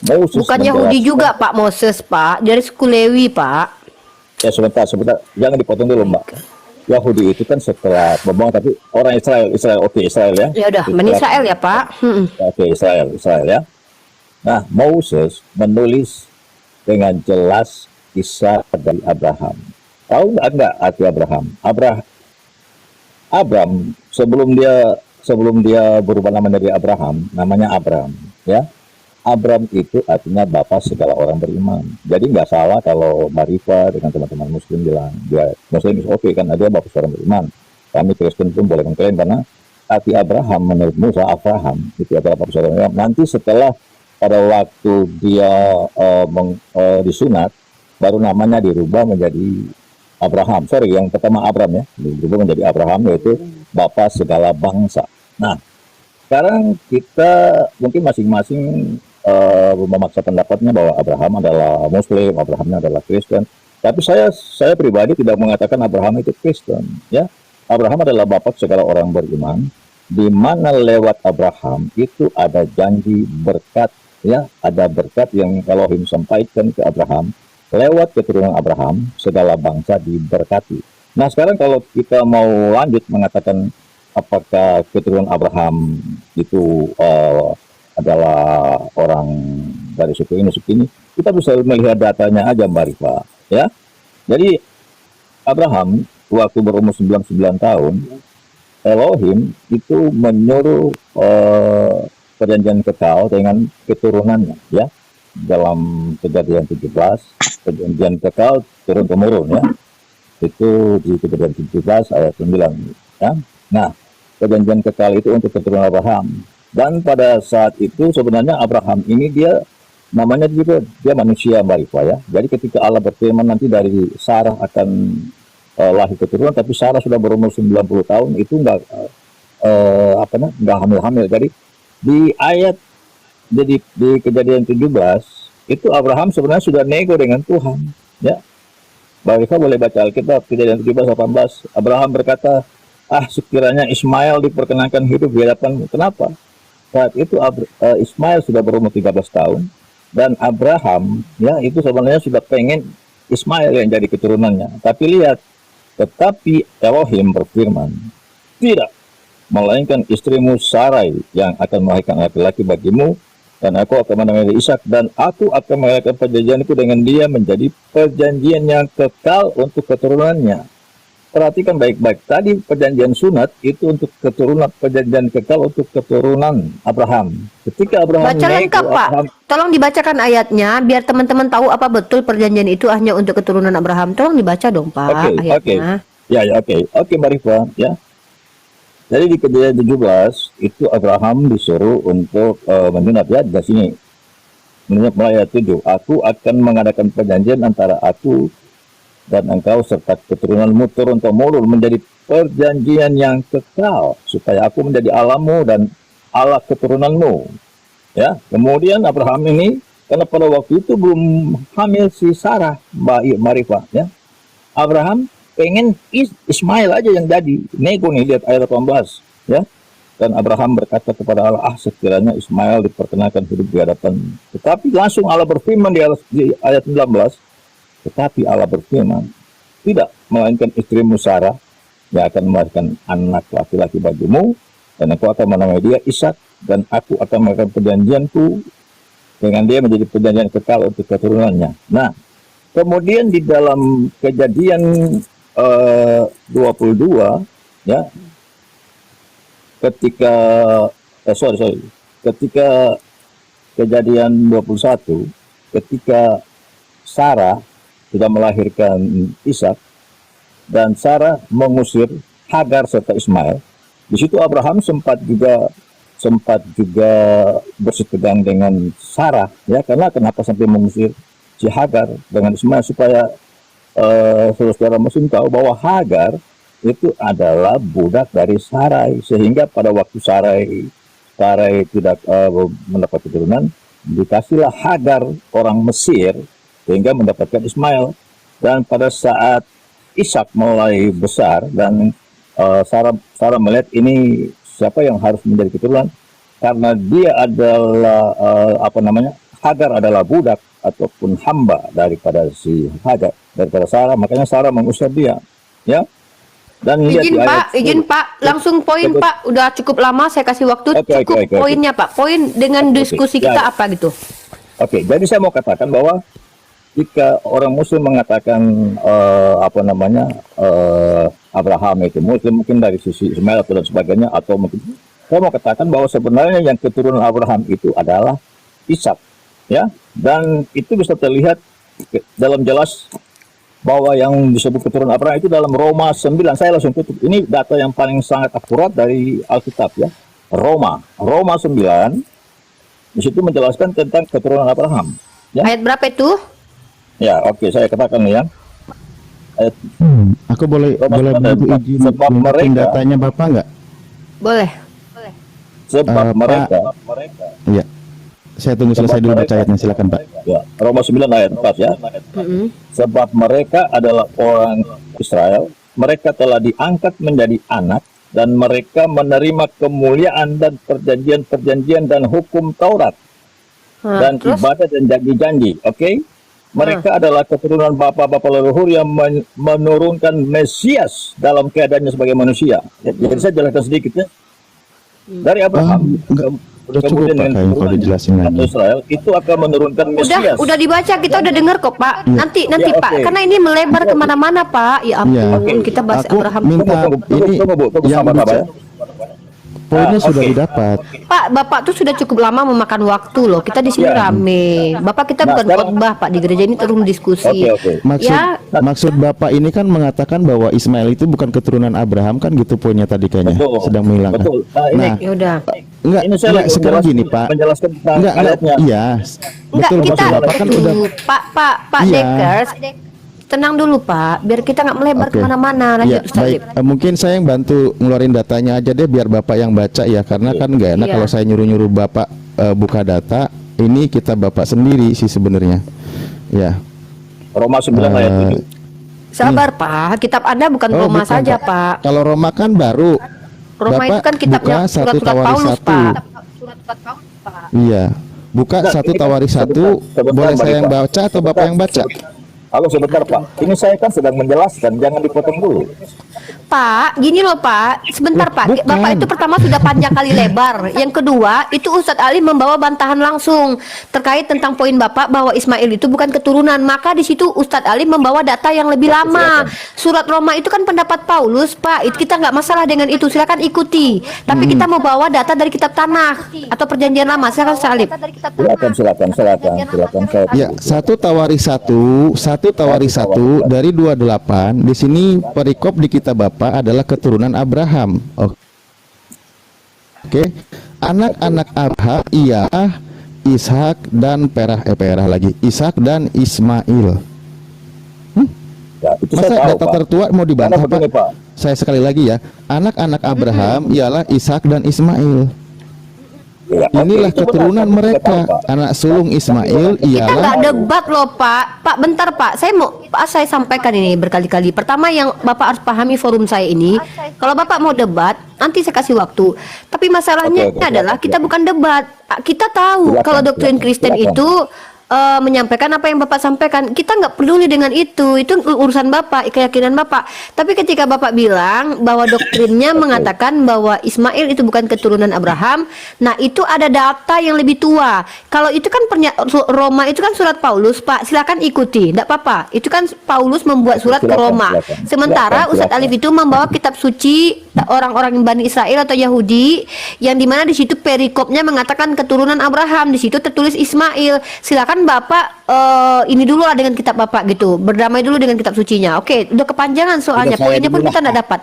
Moses Bukan Yahudi menjelaskan. juga Pak Moses Pak, dari suku Lewi Pak. Ya sebentar, sebentar, jangan dipotong dulu My Mbak. God. Yahudi itu kan setelah membangun, tapi orang Israel, Israel, oke Israel ya. Ya udah, Bani Setelah, Israel ya Pak. oke Israel, Israel ya. Nah, Moses menulis dengan jelas kisah dari Abraham. Tahu nggak arti Abraham? Abram sebelum dia berubah nama dari Abraham, namanya Abram, ya. Abram itu artinya bapak segala orang beriman. Jadi nggak salah kalau Marifa dengan teman-teman Muslim bilang dia Muslim is oke kan, dia bapak seorang beriman. Kami Kristen pun boleh mengklaim karena arti Abraham menurut Musa Abraham itu adalah bapak seorang beriman. Nanti setelah pada waktu dia disunat, baru namanya dirubah menjadi Abraham. Sorry, yang pertama Abram ya, dirubah menjadi Abraham, yaitu bapak segala bangsa. Nah, sekarang kita mungkin masing-masing memaksa pendapatnya bahwa Abraham adalah Muslim, Abrahamnya adalah Kristen. Tapi saya pribadi tidak mengatakan Abraham itu Kristen. Ya, Abraham adalah bapak segala orang beriman, di mana lewat Abraham itu ada janji berkat, ya, ada berkat yang Elohim sampaikan ke Abraham lewat keturunan Abraham segala bangsa diberkati. Nah sekarang kalau kita mau lanjut mengatakan apakah keturunan Abraham itu adalah orang dari suku ini, kita bisa melihat datanya aja Mbak Rifa, ya. Jadi Abraham waktu berumur 99 tahun, Elohim itu menyuruh perjanjian kekal dengan keturunannya, ya. Dalam Kejadian 17, perjanjian kekal turun temurun, ya. Itu di Kejadian 17 ayat 9, ya. Nah, perjanjian kekal itu untuk keturunan Abraham. Dan pada saat itu sebenarnya Abraham ini dia namanya juga dia manusia Mbak Rifa, ya. Jadi ketika Allah berfirman nanti dari Sarah akan lahir keturunan, tapi Sarah sudah berumur 90 tahun itu nggak hamil-hamil. Jadi di ayat di Kejadian 17 itu Abraham sebenarnya sudah nego dengan Tuhan, ya. Mbak Rifa boleh baca Alkitab Kejadian 17 18. Abraham berkata, sekiranya Ismail diperkenankan hidup di hadapanmu. Kenapa? Saat itu Ismail sudah berumur 13 tahun dan Abraham, ya, itu sebenarnya sudah pengen Ismail yang jadi keturunannya. Tapi lihat, tetapi Elohim berfirman, tidak, melainkan istrimu Sarai yang akan melahirkan laki-laki bagimu, dan aku akan menamai Ishak, dan aku akan melakukan perjanjianku dengan dia menjadi perjanjian yang kekal untuk keturunannya. Perhatikan baik-baik, tadi perjanjian sunat itu untuk keturunan, perjanjian kekal untuk keturunan Abraham. Ketika Abraham Baca lengkap Pak. Tolong dibacakan ayatnya biar teman-teman tahu apa betul perjanjian itu hanya untuk keturunan Abraham. Tolong dibaca dong Pak ayatnya. Oke Mbak Rifa, ya. Jadi di Kejadian 17 itu Abraham disuruh untuk menunat, ya, di sini. Menunat mulai ayat 7. Aku akan mengadakan perjanjian antara aku dan engkau serta keturunanmu turun temurun menjadi perjanjian yang kekal, supaya aku menjadi Allahmu dan Allah keturunanmu. Ya, kemudian Abraham ini karena pada waktu itu belum hamil si Sarah, Mbak Marifah, ya. Abraham pengen Ismail aja yang jadi. Nego nih, lihat ayat 18, ya. Dan Abraham berkata kepada Allah, sekiranya Ismail diperkenakan hidup di hadapan. Tetapi langsung Allah berfirman di ayat 19, tetapi Allah berfirman, tidak, melainkan istrimu Sarah yang akan melahirkan anak laki-laki bagimu, dan aku akan menamai dia Ishak, dan aku akan melakukan perjanjianku dengan dia menjadi perjanjian kekal untuk keturunannya. Nah, kemudian di dalam Kejadian 22, ya, ketika ketika Kejadian 21, ketika Sarah sudah melahirkan Ishak dan Sarah mengusir Hagar serta Ismail. Di situ Abraham sempat juga bersitegang dengan Sarah, ya, karena kenapa sampai mengusir si Hagar dengan Ismail, supaya saudara Muslim tahu bahwa Hagar itu adalah budak dari Sarai, sehingga pada waktu Sarai tidak mendapat keturunan, dikasihlah Hagar orang Mesir sehingga mendapatkan Ismail. Dan pada saat Ishak mulai besar dan Sarah melihat ini siapa yang harus menjadi keturunan, karena dia adalah Hagar adalah budak ataupun hamba daripada si Hagar, daripada Sarah, makanya Sarah mengusir dia, ya. Dan lihat di ayat Izin Pak, langsung poin Betul. Pak. Udah cukup lama saya kasih waktu, Oke, cukup oke. poinnya Pak. Poin dengan Oke, diskusi ya. kita apa gitu. Oke, jadi saya mau katakan bahwa jika orang Muslim mengatakan Abraham itu Muslim, mungkin dari sisi Ismail atau dan sebagainya, atau mungkin saya mau katakan bahwa sebenarnya yang keturunan Abraham itu adalah Ishak, ya, dan itu bisa terlihat dalam jelas bahwa yang disebut keturunan Abraham itu dalam Roma 9. Saya langsung tutup. Ini data yang paling sangat akurat dari Alkitab, ya. Roma 9 di situ menjelaskan tentang keturunan Abraham. Ya, Ayat berapa itu? ya, oke, saya katakan nih, ya. Ayat Aku boleh Roma 9 ayat 4. izin Sebab mungkin mereka, datanya Bapak nggak? Boleh. sebab Pak. mereka, Iya. Saya tunggu selesai dulu baca ayatnya, silakan Pak. ya, Roma 9 ayat 4, ya. Mm-mm. Sebab mereka adalah orang Israel, mereka telah diangkat menjadi anak, dan mereka menerima kemuliaan dan perjanjian-perjanjian dan hukum Taurat dan Terus? ibadah dan janji-janji. Oke, mereka adalah keturunan bapa-bapa leluhur yang menurunkan Mesias dalam keadaannya sebagai manusia. Jadi saya jelaskan sedikit, ya. Dari Abraham Udah cukup Pak kayaknya kalau dijelasin lagi. Israel itu akan menurunkan Mesias. Udah dibaca, kita udah dengar kok Pak. Nanti Ya, Pak, oke. karena ini melebar kemana-mana Pak. Ya ampun, Iya. kita bahas Aku Abraham. minta ini Tunggu, yang sabar-sabar, ya. poinnya sudah oke. didapat. Pak, Bapak tuh sudah cukup lama memakan waktu loh. Kita di sini Ya. rame. Bapak kita Nah, bukan sekarang- khotbah Pak, di gereja ini terus diskusi. Oke. Maksud Bapak ini kan mengatakan bahwa Ismail itu bukan keturunan Abraham kan, gitu poinnya tadi kayaknya. Betul. Sedang menghilangkan. Betul. Nah, ini Ya udah. Enggak, Ini saya lagi sekarang menjelaskan- gini Pak. menjelaskan tentang Enggak, ayatnya. iya. Enggak, Betul, kita maksud Bapak kan udah Pak Iya. Dekers, tenang dulu Pak, biar kita nggak melebar Oke. kemana-mana. Ya, Lanjut Ustaz baik. Zip. Mungkin saya yang bantu ngeluarin datanya aja deh biar Bapak yang baca ya, karena kan nggak enak Iya. kalau saya nyuruh-nyuruh Bapak buka data. Ini kita Bapak sendiri sih sebenarnya. Ya. Roma 9 ayat 7. Sabar Pak, kitab Anda bukan Oh, Roma bukan, saja Pak. Pak. Kalau Roma kan baru. Roma itu Bapak kan kitabnya buka 1 surat-surat Tawaris Paulus 1. Pak. Surat-surat Paulus Pak. Iya. Buka Nah, 1 ini kan Tawaris 1. sebentar, Boleh Mbak saya yang Rita. baca atau Bapak yang baca? Halo, sebentar Pak. Ini saya kan sedang menjelaskan, jangan dipotong dulu. Pak, gini loh Pak, sebentar Pak. Bukan. Bapak itu pertama sudah panjang kali lebar. Yang kedua, itu Ustadz Ali membawa bantahan langsung terkait tentang poin Bapak bahwa Ismail itu bukan keturunan. Maka di situ Ustadz Ali membawa data yang lebih lama. Surat Roma itu kan pendapat Paulus, Pak. Itu kita nggak masalah dengan itu. Silakan ikuti. Tapi kita mau bawa data dari kitab Tanakh atau Perjanjian Lama. Silakan Ustadz Ali. Silakan. Saya Ya, 1 Tawaris 1 dari 28. Di sini perikop di kitab Bapak adalah keturunan Abraham. Oke. Anak-anak Abraham ialah Ishak dan Perah lagi. Ishak dan Ismail. Ya, itu saya Masa tahu, data Pak. tertua mau dibantah, Karena begini, Pak. Saya sekali lagi ya. Anak-anak Abraham ialah Ishak dan Ismail. Ya, oke, Inilah itu benar, keturunan saya mereka. tahu, Pak. Anak sulung Ismail Kita ialah nggak debat loh Pak. Pak bentar Pak, saya sampaikan ini berkali-kali. Pertama yang Bapak harus pahami forum saya ini, kalau Bapak mau debat, nanti saya kasih waktu. Tapi masalahnya Oke, adalah silakan, kita bukan debat. Kita tahu Silakan, kalau doktrin silakan, Kristen silakan. itu menyampaikan apa yang Bapak sampaikan. Kita nggak peduli dengan itu urusan Bapak, keyakinan Bapak. Tapi ketika Bapak bilang bahwa doktrinnya mengatakan bahwa Ismail itu bukan keturunan Abraham, nah itu ada data yang lebih tua. Kalau itu kan Roma itu kan surat Paulus, Pak. Silakan ikuti, tidak apa-apa. Itu kan Paulus membuat surat ke Silakan, Roma. silakan. Sementara Silakan, Ustadz Alif itu membawa kitab suci orang-orang Bani Israel atau Yahudi, yang dimana di situ perikopnya mengatakan keturunan Abraham, di situ tertulis Ismail. Silakan Bapak ini dulu lah dengan kitab Bapak gitu, berdamai dulu dengan kitab sucinya. Oke, udah kepanjangan soalnya, Udah, saya poinnya pun dulu kita lah. nggak dapat.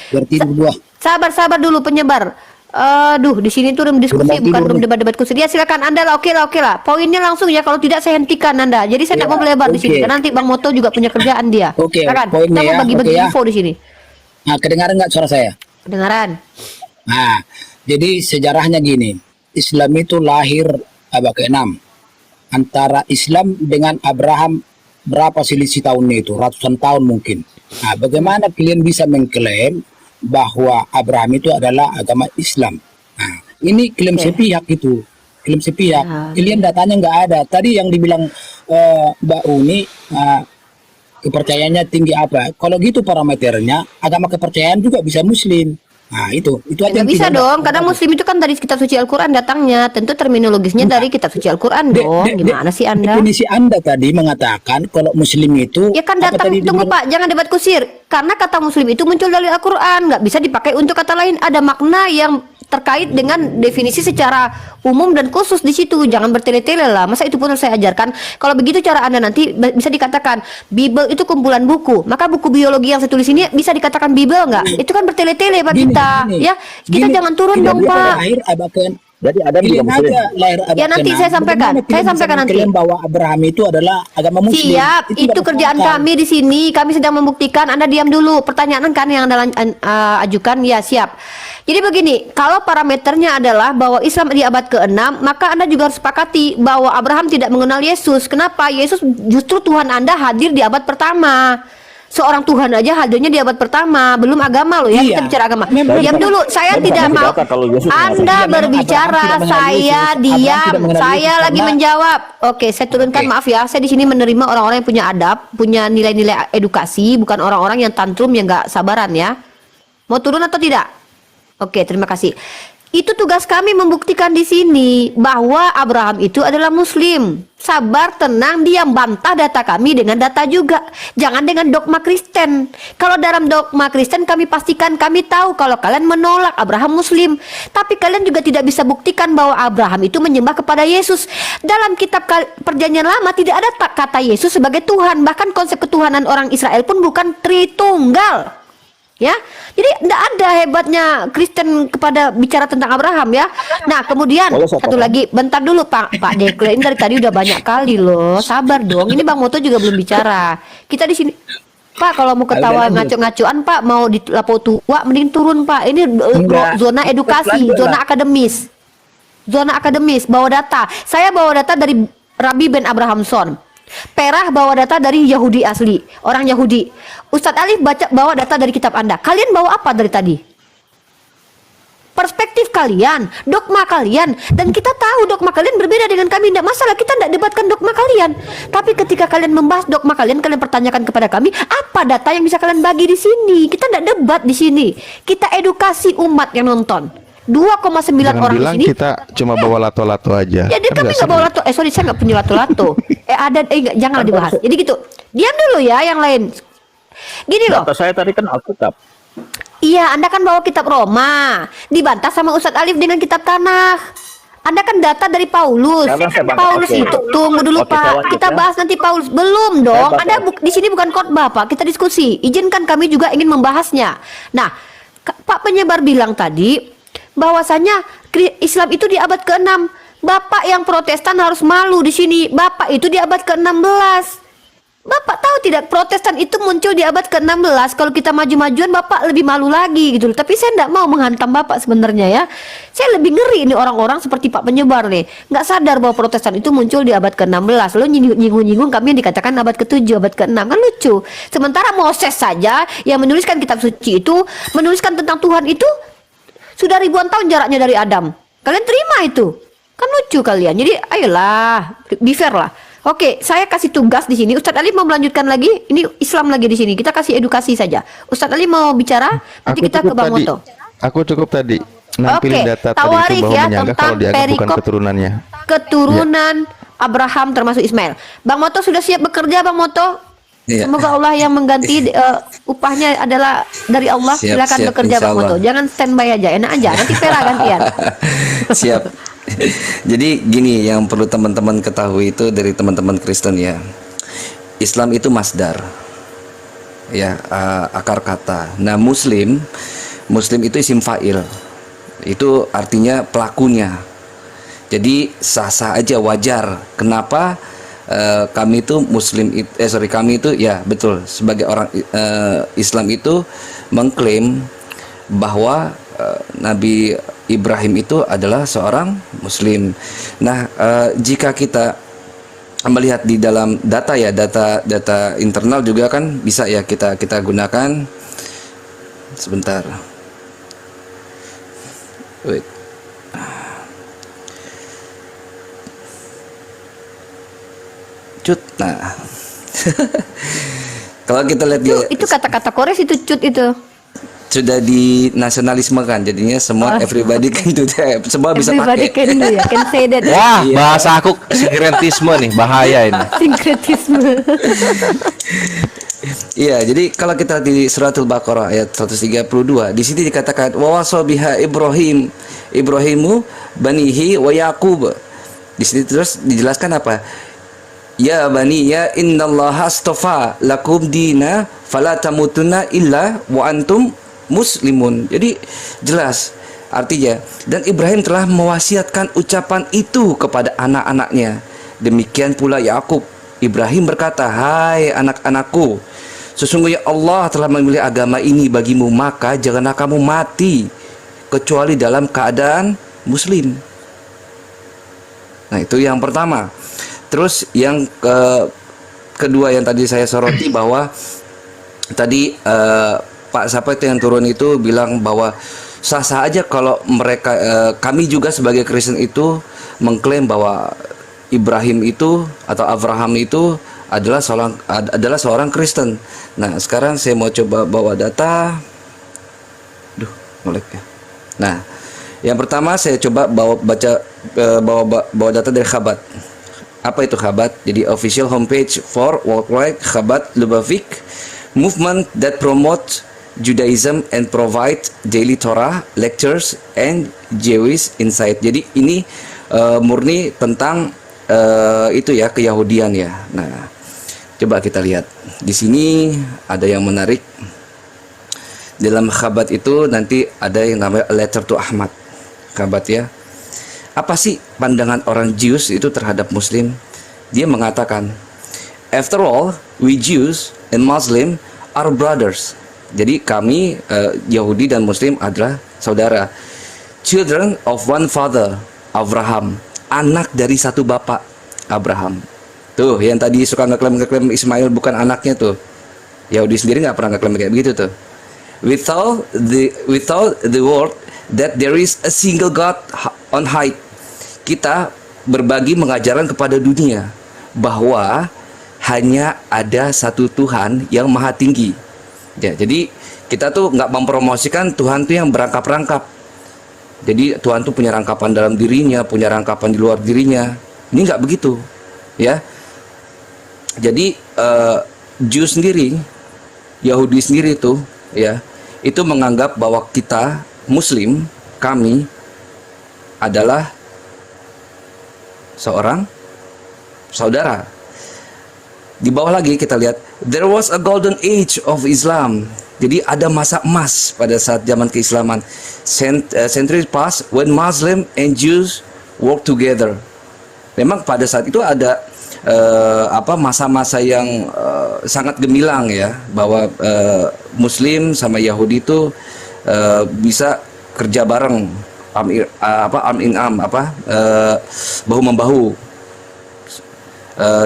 Berarti berdua. Sabar dulu penyebar. Aduh, di sini tuh room diskusi Udah mau bukan tidur room nih. debat-debat kursi. Ya silakan Anda lah, oke lah. Poinnya langsung ya, kalau tidak saya hentikan Anda. Jadi saya tidak mau melebar di sini, oke. karena nanti Bang Moto juga punya kerjaan dia. Oke, Silakan. poinnya Kita mau ya, bagi-bagi oke ya. info di sini. Nah, kedengaran nggak suara saya? Kedengaran? Nah, jadi sejarahnya gini. Islam itu lahir abad ke-6. Antara Islam dengan Abraham berapa selisih tahunnya itu? Ratusan tahun mungkin. Nah, bagaimana kalian bisa mengklaim bahwa Abraham itu adalah agama Islam? Nah, ini klaim Oke. sepihak itu. film sepihak. Ya. Kalian datanya nggak ada. Tadi yang dibilang Mbak Uni, kepercayaannya tinggi apa? Kalau gitu parameternya, agama kepercayaan juga bisa Muslim. Nah itu aja. Nggak bisa dong, karena Muslim itu kan dari kitab suci Al-Quran datangnya. Tentu terminologisnya dari kitab suci Al-Quran dong. Gimana sih Anda? Definisi Anda tadi mengatakan kalau Muslim itu Ya kan apa datang, tadi tunggu dibilang? Pak, jangan debat kusir. Karena kata Muslim itu muncul dari Al-Quran, nggak bisa dipakai untuk kata lain. Ada makna yang terkait dengan definisi secara umum dan khusus di situ. Jangan bertele-tele lah. Masa itu pun harus saya ajarkan? Kalau begitu cara Anda nanti bisa dikatakan Bible itu kumpulan buku. Maka buku biologi yang saya tulis ini bisa dikatakan Bible nggak? Itu kan bertele-tele Pak kita. Ya, kita jangan turun Tidak dong bisa Pak. lahir abakan. Jadi Adam juga Kalian muslim. aja lahir abakan. Ya, nanti saya sampaikan. Bagaimana Saya kalian bisa sampaikan nanti. mengklaim bahwa Abraham itu adalah agama Muslim? Siap, Tidak itu kerjaan masuk akal. kami di sini. Kami sedang membuktikan. Anda diam dulu. Pertanyaan kan yang Anda ajukan, ya siap. Jadi begini, kalau parameternya adalah bahwa Islam di abad ke-6, maka Anda juga harus sepakati bahwa Abraham tidak mengenal Yesus. Kenapa? Yesus justru Tuhan Anda hadir di abad pertama. Seorang Tuhan aja hadirnya di abad pertama, belum agama loh ya, Iya. kita bicara agama. Memang Diam tidak- dulu, saya memang tidak tidak mau. data kalau Yesus mengenal Anda Yesus. Abraham berbicara, tidak mengenal saya Yesus. Abraham diam. tidak mengenal Saya Yesus lagi karena- menjawab. Oke, saya turunkan, Oke. maaf ya. Saya di sini menerima orang-orang yang punya adab, punya nilai-nilai edukasi, bukan orang-orang yang tantrum yang nggak sabaran ya. Mau turun atau tidak? Oke, terima kasih. Itu tugas kami membuktikan di sini bahwa Abraham itu adalah Muslim. Sabar, tenang, diam, bantah data kami dengan data juga. Jangan dengan dogma Kristen. Kalau dalam dogma Kristen kami pastikan, kami tahu kalau kalian menolak Abraham Muslim. Tapi kalian juga tidak bisa buktikan bahwa Abraham itu menyembah kepada Yesus. Dalam kitab Perjanjian Lama tidak ada kata Yesus sebagai Tuhan. Bahkan konsep ketuhanan orang Israel pun bukan Tritunggal. Ya, jadi tidak ada hebatnya Kristen kepada bicara tentang Abraham ya. Nah, kemudian Boleh saya satu potong? lagi, bentar dulu Pak Dekle, ini dari tadi udah banyak kali loh. Sabar dong, ini Bang Moto juga belum bicara. Kita di sini, Pak, kalau mau ketawa ngaco-ngacoan Pak, mau di lapo tua, mending turun Pak. Ini Enggak. zona edukasi, Lanjut zona lah. akademis, zona akademis. Bawa data. Saya bawa data dari Rabbi Ben Abrahamson. Perah bawa data dari Yahudi asli, orang Yahudi. Ustadz Alif bawa data dari kitab Anda. Kalian bawa apa dari tadi? Perspektif kalian, dogma kalian, dan kita tahu dogma kalian berbeda dengan kami. Tidak masalah, kita tidak debatkan dogma kalian. Tapi ketika kalian membahas dogma kalian pertanyakan kepada kami, apa data yang bisa kalian bagi di sini? Kita tidak debat di sini. Kita edukasi umat yang nonton. 2,9 Jangan orang di bilang sini. kita cuma bawa lato-lato aja. Ya, dia Kan kami nggak nggak bawa seru. lato. Sorry, saya nggak punya lato-lato. Janganlah dibahas. Jadi gitu. Diam dulu ya, yang lain. Gini loh. Data saya tadi kan Alkitab. Iya, Anda kan bawa kitab Roma, dibantah sama Ustadz Alif dengan kitab Tanakh. Anda kan data dari Paulus. Sekarang saya bantah. Paulus Oke. itu tunggu dulu Oke, Pak. saya lanjut Kita ya. bahas nanti Paulus. Belum dong. bantah. Anda di sini bukan khotbah Pak. Kita diskusi. Izinkan kami juga ingin membahasnya. Nah, Pak penyebar bilang tadi bahwasanya Islam itu di abad ke-6. Bapak yang Protestan harus malu di sini. Bapak itu di abad ke-16. Bapak tahu tidak, Protestan itu muncul di abad ke-16. Kalau kita maju-majuan, Bapak lebih malu lagi gitu loh. Tapi saya tidak mau menghantam Bapak sebenarnya ya. Saya lebih ngeri ini orang-orang seperti Pak penyebar nih, nggak sadar bahwa Protestan itu muncul di abad ke-16. Lalu nyinggung-nyinggung kami yang dikatakan abad ke-7, abad ke-6. Kan lucu. Sementara Moses saja yang menuliskan kitab suci itu, menuliskan tentang Tuhan itu sudah ribuan tahun jaraknya dari Adam. Kalian terima itu? Kan lucu kalian. Jadi ayolah, be fair lah. Oke, saya kasih tugas di sini. Ustadz Ali mau melanjutkan lagi. Ini Islam lagi di sini. Kita kasih edukasi saja. Ustadz Ali mau bicara. Nanti kita ke Bang Moto. Aku cukup tadi nampilin Oke, data tadi tawarikh itu bahwa ya menyangka tentang kalau dianggap bukan perikop keturunannya. Keturunan Abraham termasuk Ismail. Bang Moto sudah siap bekerja, Bang Moto? Iya. Semoga Allah yang mengganti upahnya adalah dari Allah. Siap, Silakan siap, bekerja, insya Bang Moto. Allah. Jangan standby aja, enak aja. Nanti pera gantian. Siap. Jadi gini yang perlu teman-teman ketahui itu dari teman-teman Kristen ya. Islam itu masdar. Ya, akar kata. Nah, Muslim itu isim fa'il. Itu artinya pelakunya. Jadi sah-sah aja, wajar. Kenapa kami itu kami itu ya betul sebagai orang Islam itu mengklaim bahwa Nabi Ibrahim itu adalah seorang Muslim. Nah, jika kita melihat di dalam data ya, data internal juga kan bisa ya kita gunakan. Sebentar. Wait. cut. Nah, kalau kita lihat dia Itu kata-kata kores itu cut itu. sudah di nasionalisme kan, jadinya semua everybody can do that, semua bisa Everybody pakai. can do ya, can say that. Wah, Iya. bahasa aku sinkretisme nih, bahaya ini. Sinkretisme. Iya, jadi kalau kita di suratul Baqarah ayat 132, di sini dikatakan wa wasa biha Ibrahimu banihi wa Yaqub. Di sini terus dijelaskan apa? Ya bani ya innallaha astafa lakum dina fala tamutunna illa wa antum muslimun. Jadi jelas artinya, dan Ibrahim telah mewasiatkan ucapan itu kepada anak-anaknya. Demikian pula Yakub. Ibrahim berkata, hai anak-anakku, sesungguhnya Allah telah memilih agama ini bagimu, maka janganlah kamu mati kecuali dalam keadaan muslim. Nah, itu yang pertama. Terus yang kedua yang tadi saya soroti, bahwa tadi Pak siapa itu yang turun itu bilang bahwa sah-sah aja kalau mereka kami juga sebagai Kristen itu mengklaim bahwa Ibrahim itu atau Abraham itu adalah seorang Kristen. Nah, sekarang saya mau coba bawa data. Duh, ngelek ya. Nah, yang pertama saya coba bawa data dari Chabad. Apa itu Chabad? Jadi official homepage for worldwide Chabad Lubavitch, movement that promote Judaism and provide daily Torah lectures and Jewish insight. Jadi ini murni tentang itu ya, keyahudian ya. Nah, coba kita lihat. Di sini ada yang menarik. Dalam Chabad itu nanti ada yang namanya letter to Ahmad. Chabad ya. Apa sih pandangan orang Jews itu terhadap Muslim? Dia mengatakan, after all, we Jews and Muslim are brothers. Jadi kami Yahudi dan Muslim adalah saudara. Children of one father, Abraham. Anak dari satu bapak, Abraham. Tuh, yang tadi suka ngeklaim Ismail bukan anaknya tuh. Yahudi sendiri nggak pernah ngeklaim kayak begitu tuh. Without the word that there is a single God on high. Kita berbagi mengajarkan kepada dunia bahwa hanya ada satu Tuhan yang maha tinggi. Ya, jadi kita tuh nggak mempromosikan Tuhan tuh yang berangkap-rangkap. Jadi Tuhan tuh punya rangkapan dalam dirinya, punya rangkapan di luar dirinya. Ini nggak begitu, ya. Jadi Jews sendiri, Yahudi sendiri tuh, ya, itu menganggap bahwa kita Muslim, kami adalah seorang saudara. Di bawah lagi kita lihat, there was a golden age of Islam. Jadi ada masa emas pada saat zaman keislaman. Centuries past when Muslim and Jews work together. Memang pada saat itu ada masa-masa yang sangat gemilang ya, bahwa Muslim sama Yahudi itu bisa kerja bareng, arm in arm, bahu membahu,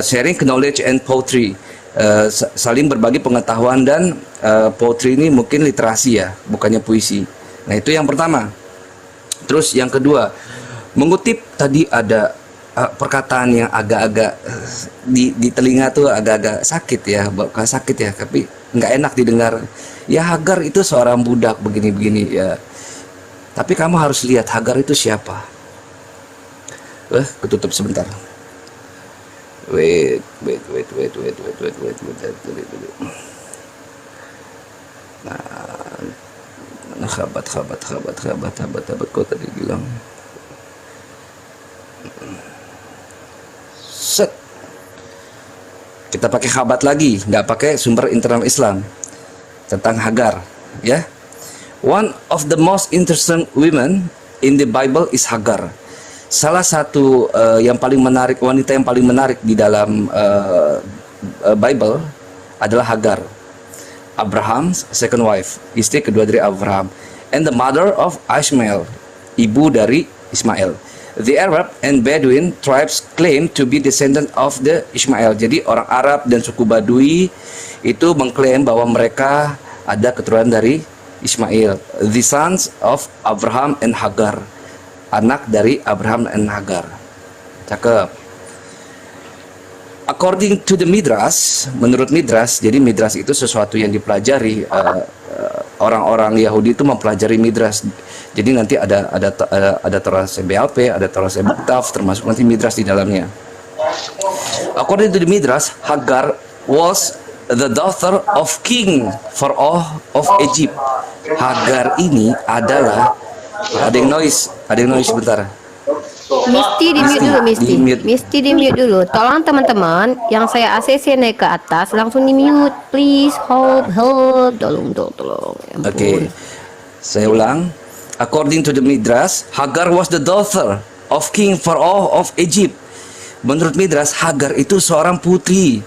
sharing knowledge and poetry, saling berbagi pengetahuan dan poetry ini mungkin literasi ya, bukannya puisi. Nah, itu yang pertama. Terus yang kedua, mengutip tadi ada perkataan yang agak-agak di telinga tuh agak-agak sakit ya, bukan sakit ya, tapi nggak enak didengar. Ya, Hagar itu seorang budak begini-begini ya. Tapi kamu harus lihat Hagar itu siapa. Ketutup sebentar. Wait. Nah, khabat kok tadi bilang. Set. Kita pakai khabat lagi, nggak pakai sumber internal Islam tentang Hagar, ya. One of the most interesting women in the Bible is Hagar. Salah satu yang paling menarik, wanita yang paling menarik di dalam Bible adalah Hagar, Abraham's second wife, istri kedua dari Abraham, and the mother of Ishmael, ibu dari Ismail. The Arab and Bedouin tribes claim to be descendant of the Ishmael. Jadi orang Arab dan suku Badui itu mengklaim bahwa mereka ada keturunan dari Ismail, the sons of Abraham and Hagar, anak dari Abraham dan Hagar. Cakep. according to the Midrash, menurut Midrash, jadi Midrash itu sesuatu yang dipelajari. Orang-orang Yahudi itu mempelajari Midrash. Jadi nanti ada Torah CBLP, ada Torah Sebuktav, termasuk nanti Midrash di dalamnya. According to the Midrash, Hagar was the daughter of King Pharaoh of Egypt. Hagar ini adalah ada yang noise bentar. Misti di mute dulu, Misti. Misti di mute dulu. Tolong teman-teman, yang saya ACC naik ke atas langsung di mute, please. Hold, tolong. Ya ampun. Oke, saya ulang. According to the Midrash, Hagar was the daughter of King Pharaoh of Egypt. Menurut Midrash, Hagar itu seorang putri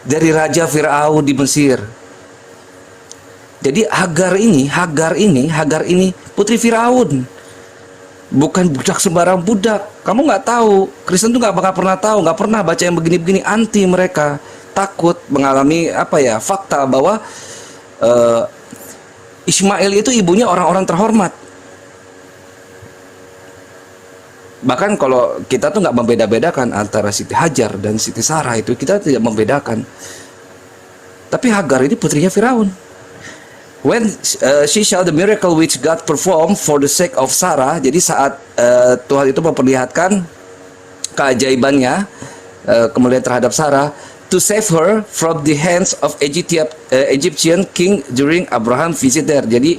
dari Raja Firaun di Mesir. Jadi Hagar ini putri Firaun. Bukan budak sembarang budak. Kamu nggak tahu, Kristen tuh nggak bakal pernah tahu, nggak pernah baca yang begini-begini, anti mereka, takut mengalami fakta bahwa Ismail itu ibunya orang-orang terhormat. Bahkan kalau kita tuh nggak membeda-bedakan antara Siti Hajar dan Siti Sarah, itu kita tidak membedakan. Tapi Hagar ini putrinya Firaun. When she saw the miracle which God performed for the sake of Sarah, jadi saat Tuhan itu memperlihatkan keajaibannya, kemuliaan terhadap Sarah, to save her from the hands of Egyptian king during Abraham visit there. Jadi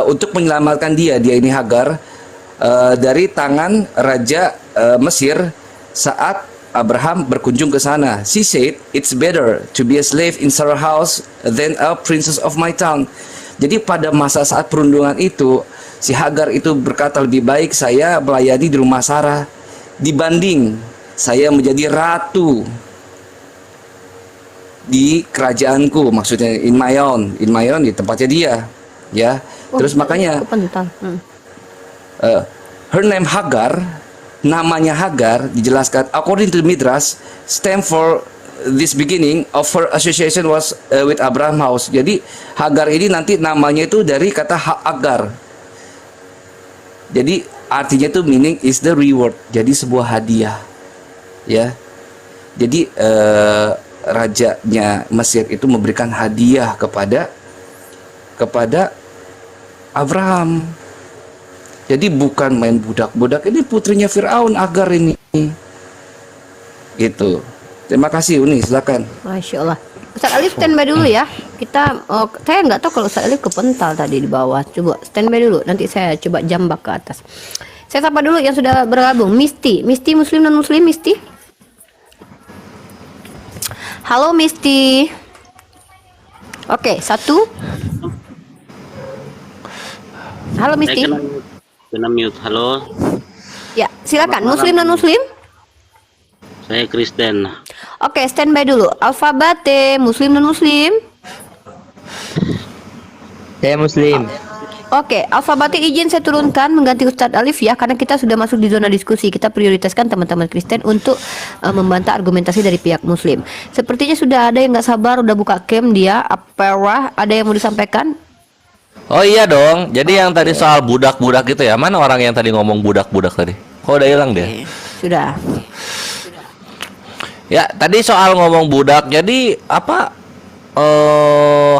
untuk menyelamatkan dia ini Hagar dari tangan raja Mesir saat Abraham berkunjung ke sana. She said, "It's better to be a slave in Sarah's house than a princess of my town." Jadi pada masa saat perundungan itu, si Hagar itu berkata, lebih baik saya melayani di rumah Sarah dibanding saya menjadi ratu di kerajaanku. Maksudnya in my own di tempatnya dia, ya. Terus makanya her name Hagar, namanya Hagar dijelaskan according to the Midrash stand for this beginning of her association was with Abraham house. Jadi Hagar ini nanti namanya itu dari kata Hagar. Jadi artinya itu meaning is the reward. Jadi sebuah hadiah. Ya. Jadi rajanya Mesir itu memberikan hadiah kepada Abraham. Jadi bukan main budak-budak, ini putrinya Firaun, Hagar ini. Gitu. Terima kasih Uni, silakan. Masya Allah. Ustaz Alif standby dulu ya. Saya nggak tahu kalau Ustaz Alif kepental tadi di bawah. Coba standby dulu, nanti saya coba jambak ke atas. Saya sapa dulu yang sudah bergabung. Misti Muslim dan Muslim, Misti. Halo Misti. Oke, satu. Halo Misti. Kena mute. Halo. Ya, silakan. Muslim dan Muslim. Saya Kristen. Oke, standby dulu. Alfabet Muslim dan Muslim. Saya Muslim. Oke, alfabet izin saya turunkan mengganti Ustadz Alif ya, karena kita sudah masuk di zona diskusi. Kita prioritaskan teman-teman Kristen untuk membantah argumentasi dari pihak Muslim. Sepertinya sudah ada yang nggak sabar, udah buka cam dia. Apa ada yang mau disampaikan? Oh iya dong. Jadi yang tadi soal budak-budak itu ya, mana orang yang tadi ngomong budak-budak tadi? Kok udah hilang dia? Sudah. Ya, tadi soal ngomong budak. Jadi apa?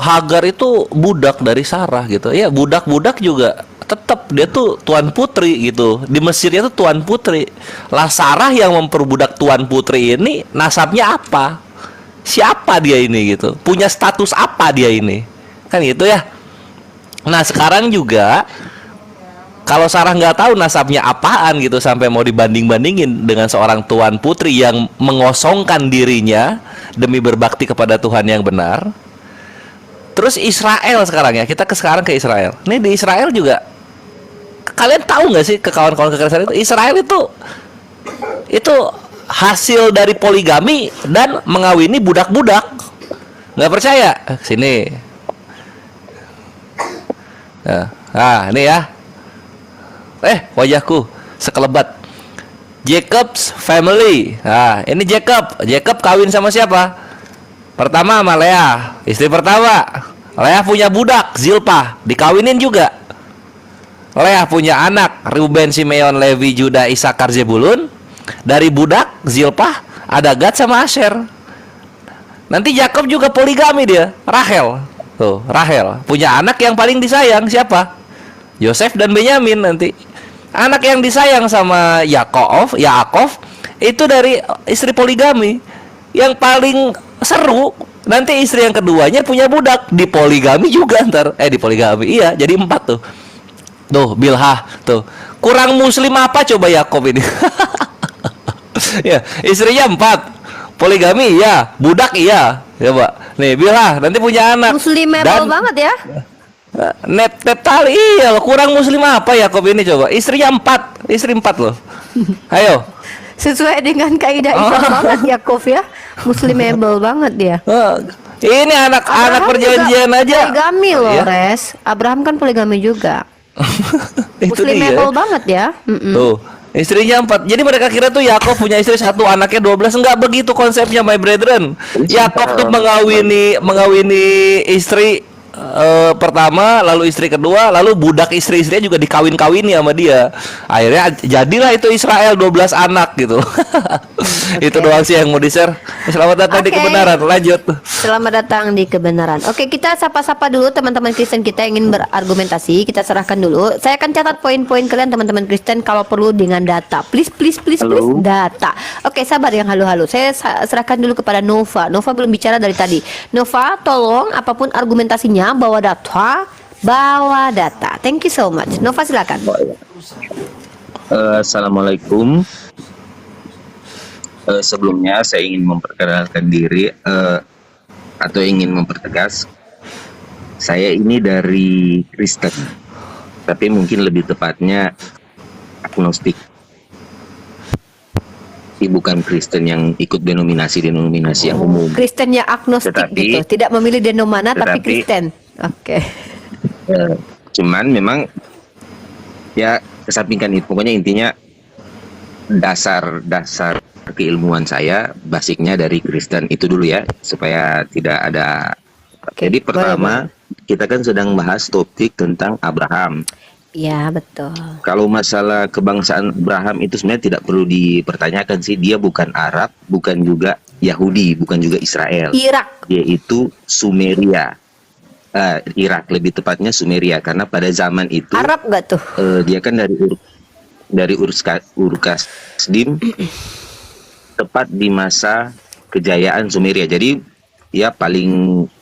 Hagar itu budak dari Sarah gitu. Ya, budak-budak juga tetap dia tuh tuan putri gitu. Di Mesirnya tuh tuan putri. Lah Sarah yang memperbudak tuan putri ini nasabnya apa? Siapa dia ini gitu? Punya status apa dia ini? Kan gitu ya. Nah sekarang juga kalau Sarah nggak tahu nasabnya apaan gitu sampai mau dibanding-bandingin dengan seorang tuan putri yang mengosongkan dirinya demi berbakti kepada Tuhan yang benar. Terus Israel sekarang ya, kita sekarang ke Israel. Nih di Israel juga, kalian tahu nggak sih ke kawan-kawan kekerasan itu, Israel itu hasil dari poligami dan mengawini budak-budak. Nggak percaya? Sini. Nah, ini ya. Wajahku sekelebat. Jacob's family. Nah, ini Jacob kawin sama siapa? Pertama sama Leah, istri pertama. Leah punya budak, Zilpah, dikawinin juga. Leah punya anak, Reuben, Simeon, Levi, Juda, Isakar, Zebulun. Dari budak Zilpah Ada Gad sama Asher. Nanti Yakob juga poligami dia, Rahel. Tuh, Rahel punya anak yang paling disayang siapa? Yosef dan Benyamin nanti. Anak yang disayang sama Yaakov itu dari istri poligami. Yang paling seru nanti istri yang keduanya punya budak, di poligami juga ntar. Di poligami. Iya, jadi 4 tuh. Tuh, Bilhah tuh. Kurang muslim apa coba Yakob ini? Ya, istrinya 4. Poligami iya, budak iya. Coba. Nih, Bilhah nanti punya anak. Muslimable banget ya. Neptali iya, kurang muslim apa Yakob ini coba? Istrinya 4, istri 4 loh. Ayo. Sesuai dengan kaidah Islam banget Yakov ya. Muslimable banget dia. Ini anak perjanjian aja. Poligami loh, Ya. Res. Abraham kan poligami juga. Itu Muslimable dia. banget ya. Tuh, istrinya 4. Jadi mereka kira tuh Yakob punya istri 1, anaknya 12. Enggak begitu konsepnya, my brethren. Yakob tuh mengawini istri pertama, lalu istri kedua, lalu budak istri-istrinya juga dikawin-kawini sama dia. Akhirnya jadilah itu Israel 12 anak gitu. Itu doang sih yang mau di-share. Selamat datang di Oke. kebenaran. Lanjut. Selamat datang di kebenaran. Oke, kita sapa-sapa dulu teman-teman Kristen kita yang ingin berargumentasi. Kita serahkan dulu. Saya akan catat poin-poin kalian teman-teman Kristen kalau perlu dengan data. Please data. Oke, sabar yang halo-halo. Saya serahkan dulu kepada Nova. Nova belum bicara dari tadi. Nova, tolong apapun argumentasinya bawa data. Thank you so much. Nova silakan. Assalamualaikum. Sebelumnya saya ingin memperkenalkan diri atau ingin mempertegas, saya ini dari Kristen, tapi mungkin lebih tepatnya agnostik. Bukan Kristen yang ikut denominasi yang umum. Kristennya agnostik gitu. Tidak memilih denomana tapi Kristen. Oke. Cuman memang ya kesampingkan itu, pokoknya intinya dasar keilmuan saya basicnya dari Kristen itu dulu ya, supaya tidak ada. Oke, Jadi pertama boleh. kita kan sedang bahas topik tentang Abraham. Ya, betul. Kalau masalah kebangsaan Abraham itu sebenarnya tidak perlu dipertanyakan sih, dia bukan Arab, bukan juga Yahudi, bukan juga Israel. Irak. Dia itu Sumeria. Irak lebih tepatnya Sumeria, karena pada zaman itu Arab nggak tuh? dia kan dari Ur-Kasdim, tepat di masa kejayaan Sumeria. Jadi ya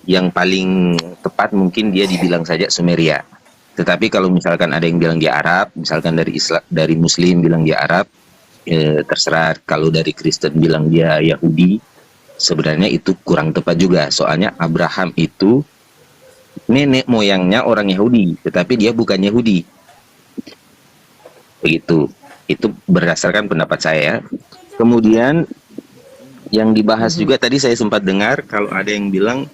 yang paling tepat mungkin dia dibilang saja Sumeria. Tetapi kalau misalkan ada yang bilang dia Arab, misalkan dari Muslim bilang dia Arab, terserah. Kalau dari Kristen bilang dia Yahudi, sebenarnya itu kurang tepat juga. Soalnya Abraham itu nenek moyangnya orang Yahudi, tetapi dia bukan Yahudi. Begitu. Itu berdasarkan pendapat saya. Kemudian yang dibahas juga tadi saya sempat dengar kalau ada yang bilang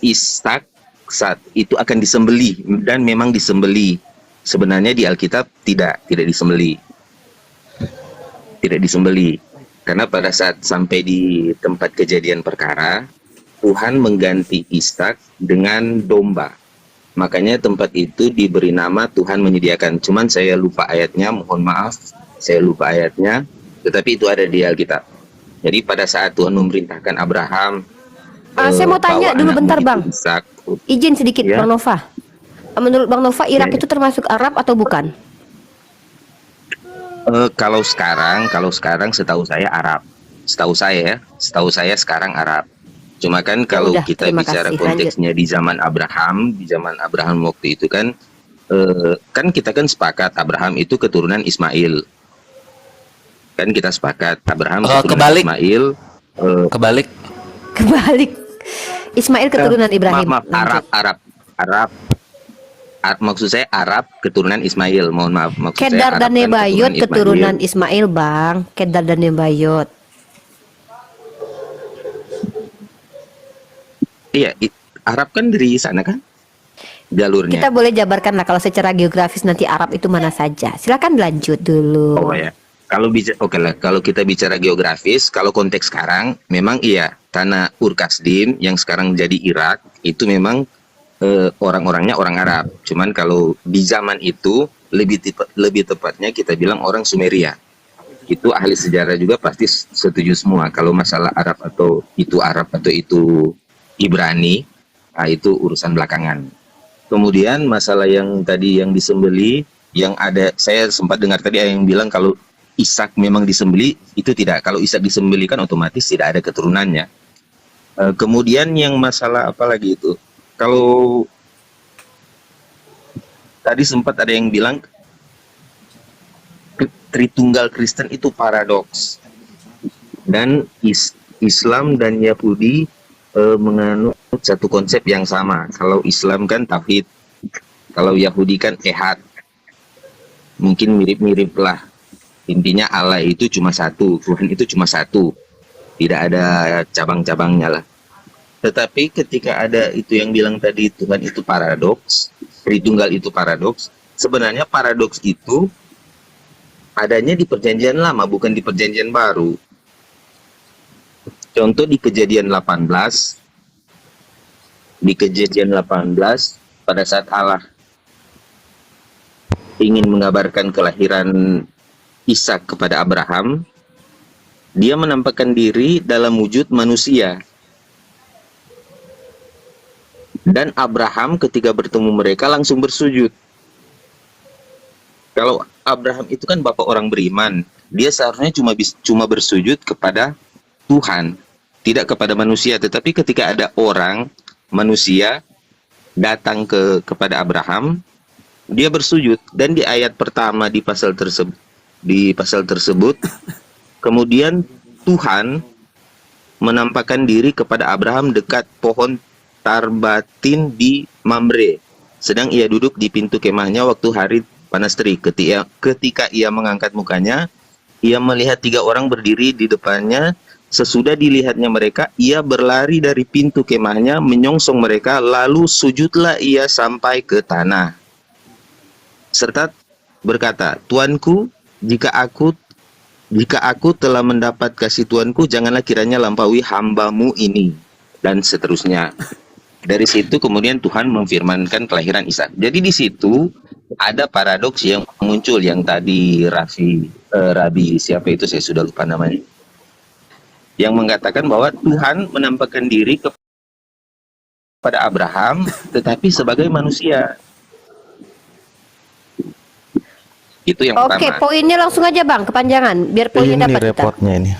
Ishak saat itu akan disembeli, dan memang disembeli. Sebenarnya di Alkitab tidak disembeli. Tidak disembeli. Karena pada saat sampai di tempat kejadian perkara, Tuhan mengganti Ishak dengan domba. Makanya tempat itu diberi nama Tuhan menyediakan. Cuman saya lupa ayatnya, mohon maaf, saya lupa ayatnya. Tetapi itu ada di Alkitab. Jadi pada saat Tuhan memerintahkan Abraham, Saya mau tanya dulu bentar Bang. Ishak, Izin sedikit Ya. Bang Nova. Menurut Bang Nova, Irak Ya. itu termasuk Arab atau bukan? kalau sekarang setahu saya Arab. Setahu saya sekarang Arab. Cuma kan kalau udah, kita terima bicara kasih, konteksnya di zaman Abraham waktu itu kan kan kita kan sepakat Abraham itu keturunan Ismail. Kan kita sepakat Abraham keturunan kebalik. Ismail. Kebalik. Ismail keturunan Ibrahim. Maaf, Arab. Maksud saya Arab keturunan Ismail. Mohon maaf. Maksud saya Kedar Arab dan kan Nebayot Ismail. keturunan Ismail Bang. Kedar dan Nebayot. Iya, Arab kan dari sana kan? Jalurnya. Kita boleh jabarkan lah kalau secara geografis nanti Arab itu mana saja. Silakan lanjut dulu. Oh ya. Kalau kita bicara geografis, kalau konteks sekarang memang iya, tanah Ur-Kasdim yang sekarang jadi Irak itu memang orang-orangnya orang Arab. Cuman kalau di zaman itu lebih tepatnya kita bilang orang Sumeria. Itu ahli sejarah juga pasti setuju semua. Kalau masalah Arab atau itu Ibrani, nah itu urusan belakangan. Kemudian masalah yang tadi yang disembeli, yang ada, saya sempat dengar tadi ada yang bilang kalau Ishak memang disembeli, itu tidak. Kalau Ishak disembeli kan otomatis tidak ada keturunannya. Kemudian yang masalah apa lagi itu? Kalau tadi sempat ada yang bilang Tritunggal Kristen itu paradoks. Dan Islam dan Yahudi menganut satu konsep yang sama. Kalau Islam kan tauhid, kalau Yahudi kan ehad. Mungkin mirip-mirip lah. Intinya Allah itu cuma satu, Tuhan itu cuma satu. Tidak ada cabang-cabangnya lah. Tetapi ketika ada itu yang bilang tadi Tuhan itu paradoks, Tritunggal itu paradoks, sebenarnya paradoks itu adanya di perjanjian lama, bukan di perjanjian baru. Contoh di Kejadian 18, pada saat Allah ingin mengabarkan kelahiran Ishak kepada Abraham, dia menampakkan diri dalam wujud manusia. Dan Abraham ketika bertemu mereka langsung bersujud. Kalau Abraham itu kan bapak orang beriman, dia seharusnya cuma bersujud kepada Tuhan, tidak kepada manusia. Tetapi ketika ada orang manusia datang kepada Abraham, dia bersujud. Dan di ayat pertama di pasal tersebut, kemudian Tuhan menampakkan diri kepada Abraham dekat pohon tarbatin di Mamre, sedang ia duduk di pintu kemahnya waktu hari panas terik. Ketika ia mengangkat mukanya, ia melihat 3 orang berdiri di depannya. Sesudah dilihatnya mereka, ia berlari dari pintu kemahnya, menyongsong mereka, lalu sujudlah ia sampai ke tanah. Serta berkata, Tuanku, jika aku telah mendapat kasih Tuanku, janganlah kiranya lampaui hambamu ini. Dan seterusnya. Dari situ kemudian Tuhan memfirmankan kelahiran Ishak. Jadi di situ ada paradoks yang muncul yang tadi Rabi siapa itu saya sudah lupa namanya, yang mengatakan bahwa Tuhan menampakkan diri kepada Abraham tetapi sebagai manusia. Itu yang pertama. Oke, poinnya langsung aja Bang, kepanjangan biar poinnya Ini dapat kita. reportnya ini.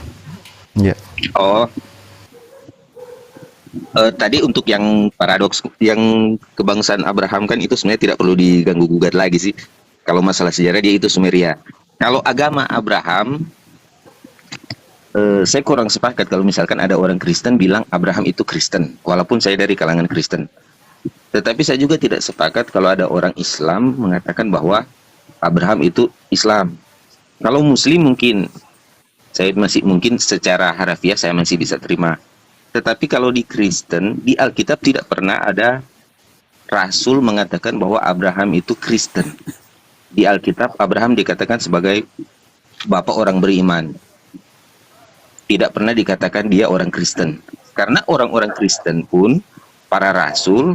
Ya. Oh. Tadi untuk yang paradoks yang kebangsaan Abraham kan itu sebenarnya tidak perlu diganggu gugat lagi sih. Kalau masalah sejarah dia itu Sumeria. Kalau agama Abraham, saya kurang sepakat kalau misalkan ada orang Kristen bilang Abraham itu Kristen, walaupun saya dari kalangan Kristen. Tetapi saya juga tidak sepakat kalau ada orang Islam mengatakan bahwa Abraham itu Islam. Kalau Muslim mungkin saya masih mungkin secara harafiah saya masih bisa terima. Tetapi kalau di Kristen, di Alkitab tidak pernah ada Rasul mengatakan bahwa Abraham itu Kristen. Di Alkitab, Abraham dikatakan sebagai bapak orang beriman. Tidak pernah dikatakan dia orang Kristen. Karena orang-orang Kristen pun, para Rasul,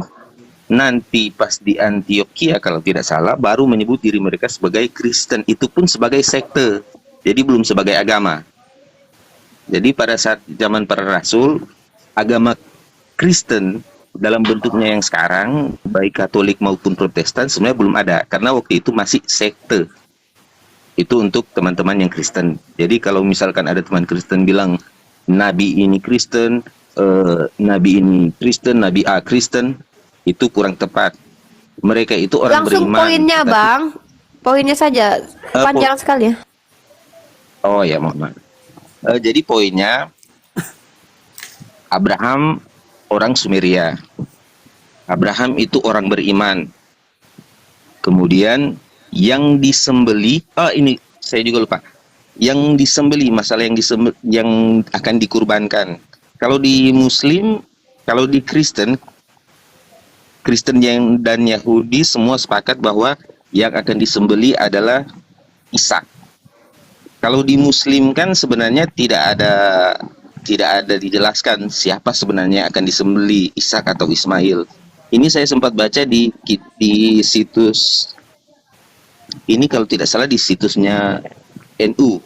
nanti pas di Antioquia kalau tidak salah, baru menyebut diri mereka sebagai Kristen. Itu pun sebagai sekte. Jadi belum sebagai agama. Jadi pada saat zaman para Rasul, agama Kristen dalam bentuknya yang sekarang, baik Katolik maupun Protestan sebenarnya belum ada, karena waktu itu masih sekte. Itu untuk teman-teman yang Kristen. Jadi kalau misalkan ada teman Kristen bilang Nabi ini Kristen, Nabi ini Kristen, Nabi A Kristen, itu kurang tepat. Mereka itu orang Langsung beriman. poinnya Tapi, Bang, poinnya saja, panjang sekali ya. oh ya mohon maaf. Jadi poinnya Abraham orang Sumeria. Abraham itu orang beriman. Kemudian yang disembeli, ini saya juga lupa. Yang disembeli, masalah yang akan dikurbankan. Kalau di Muslim, kalau di Kristen dan Yahudi semua sepakat bahwa yang akan disembeli adalah Ishak. Kalau di Muslim kan sebenarnya tidak ada dijelaskan siapa sebenarnya akan disembeli, Ishak atau Ismail. Ini saya sempat baca di situs ini, kalau tidak salah di situsnya NU.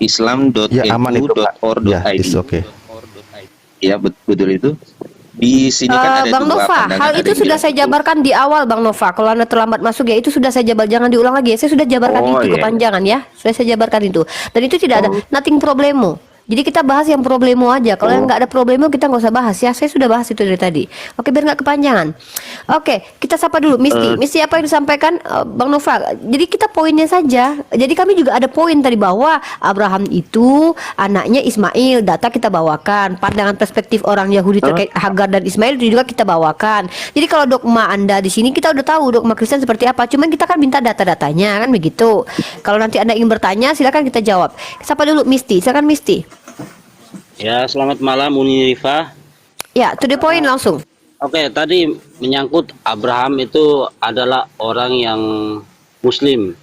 Ya aman itu, Pak. Ya, islam.nu.org.id. it's okay. Ya, betul itu. Di sini kan ada Bang dua Nova, pandangan, hal ada itu yang sudah bilang saya itu. jabarkan di awal Bang Nova. Kalau Anda terlambat masuk ya itu sudah saya jabar, jangan diulang lagi ya. Saya sudah jabarkan Oh, itu iya. kepanjangan ya. Sudah saya jabarkan itu. Dan itu tidak ada nothing problemo. Jadi kita bahas yang problemo aja. Kalau yang nggak ada problemo kita nggak usah bahas ya. Saya sudah bahas itu dari tadi. Oke, biar nggak kepanjangan. Oke, kita sapa dulu Misty. Misty, apa yang disampaikan Bang Nova? Jadi kita poinnya saja. Jadi kami juga ada poin tadi bahwa Abraham itu anaknya Ismail. Data kita bawakan. Pandangan perspektif orang Yahudi terkait Hagar dan Ismail itu juga kita bawakan. Jadi kalau dogma Anda di sini kita udah tahu dogma Kristen seperti apa. Cuman kita kan minta data-datanya kan begitu. Kalau nanti Anda ingin bertanya silakan kita jawab. Sapa dulu Misty. Silakan Misty. Ya, selamat malam Uni Rifa. Ya, to the point langsung. Oke, tadi menyangkut Abraham itu adalah orang yang Muslim.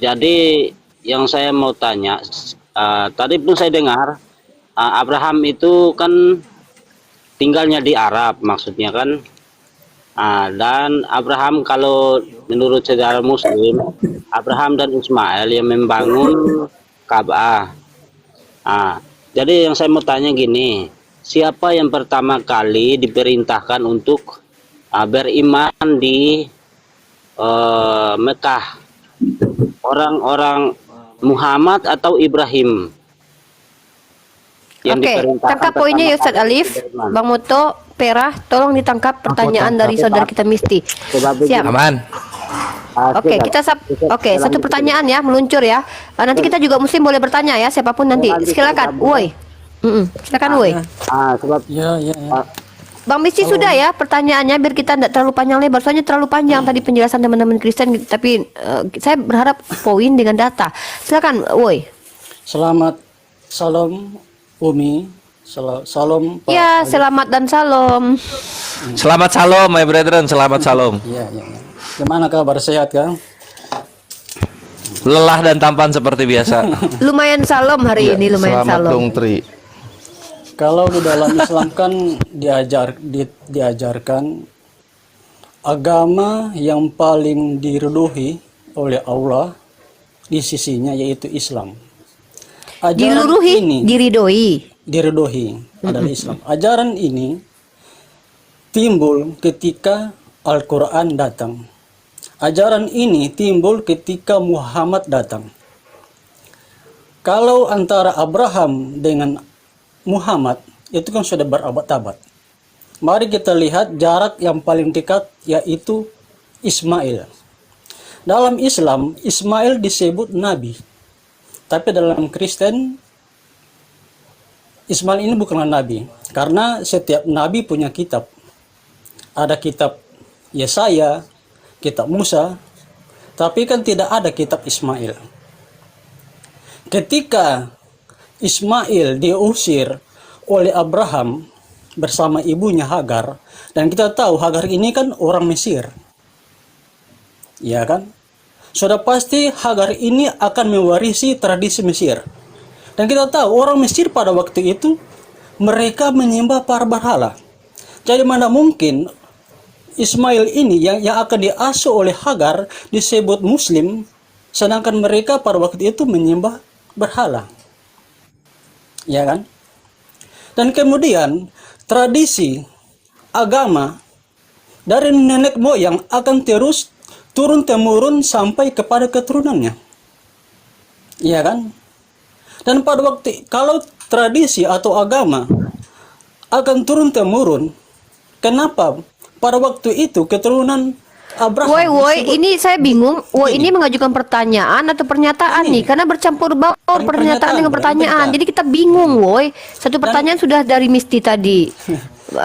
Jadi yang saya mau tanya, tadi pun saya dengar Abraham itu kan tinggalnya di Arab, maksudnya kan. Dan Abraham kalau menurut sejarah Muslim, Abraham dan Ismail yang membangun Ka'bah. Jadi yang saya mau tanya gini, siapa yang pertama kali diperintahkan untuk beriman di Mekah? Orang-orang Muhammad atau Ibrahim? Yang Oke, diperintahkan tangkap poinnya ya pertama Ustadz kali Alif, beriman. Bang Moto, Perah, tolong ditangkap pertanyaan dari saudara kita Misty. Siap. Aman. Oke, satu pertanyaan ya, meluncur ya. Nanti kita juga Muslim boleh bertanya ya, siapapun nanti. Silakan, woi. Silakan, woi. Sebab Bang Misty sudah ya pertanyaannya biar kita tidak terlalu panjang lebar. Soalnya terlalu panjang tadi penjelasan teman-teman Kristen, tapi saya berharap poin dengan data. Silakan, woi. Selamat salam Umi, salam Pak Ya, Ali. selamat dan salam. Selamat salam, my brethren. Selamat salam. Ya. Gimana kabar, sehat kan? Lelah dan tampan seperti biasa. Lumayan salam hari ini, lumayan Selamat salam. dong Tri. Kalau di dalam Islam kan diajarkan agama yang paling diridhoi oleh Allah di sisinya yaitu Islam. Ajaran Diluruhi, ini diridhoi adalah Islam. Ajaran ini timbul ketika Al-Quran datang. Ajaran ini timbul ketika Muhammad datang. Kalau antara Abraham dengan Muhammad itu kan sudah berabad-abad. Mari kita lihat jarak yang paling dekat yaitu Ismail. Dalam Islam, Ismail disebut nabi. Tapi dalam Kristen, Ismail ini bukanlah nabi. Karena setiap nabi punya kitab. Ada kitab Yesaya, kitab Musa, tapi kan tidak ada kitab Ismail. Ketika Ismail diusir oleh Abraham bersama ibunya Hagar, dan kita tahu Hagar ini kan orang Mesir, ya kan? Sudah pasti Hagar ini akan mewarisi tradisi Mesir. Dan kita tahu orang Mesir pada waktu itu mereka menyembah para berhala. Jadi mana mungkin Ismail ini yang akan diasuh oleh Hagar disebut Muslim, sedangkan mereka pada waktu itu menyembah berhala. Ya kan? Dan kemudian tradisi agama dari nenek moyang akan terus turun temurun sampai kepada keturunannya. Ya kan? Dan pada waktu kalau tradisi atau agama akan turun temurun, kenapa pada waktu itu keturunan Abraham Woi, ini saya bingung. Woi, ini mengajukan pertanyaan atau pernyataan nih? Karena bercampur baur pernyataan dengan pertanyaan. Jadi kita bingung, woi. Satu pertanyaan sudah dari Misty tadi.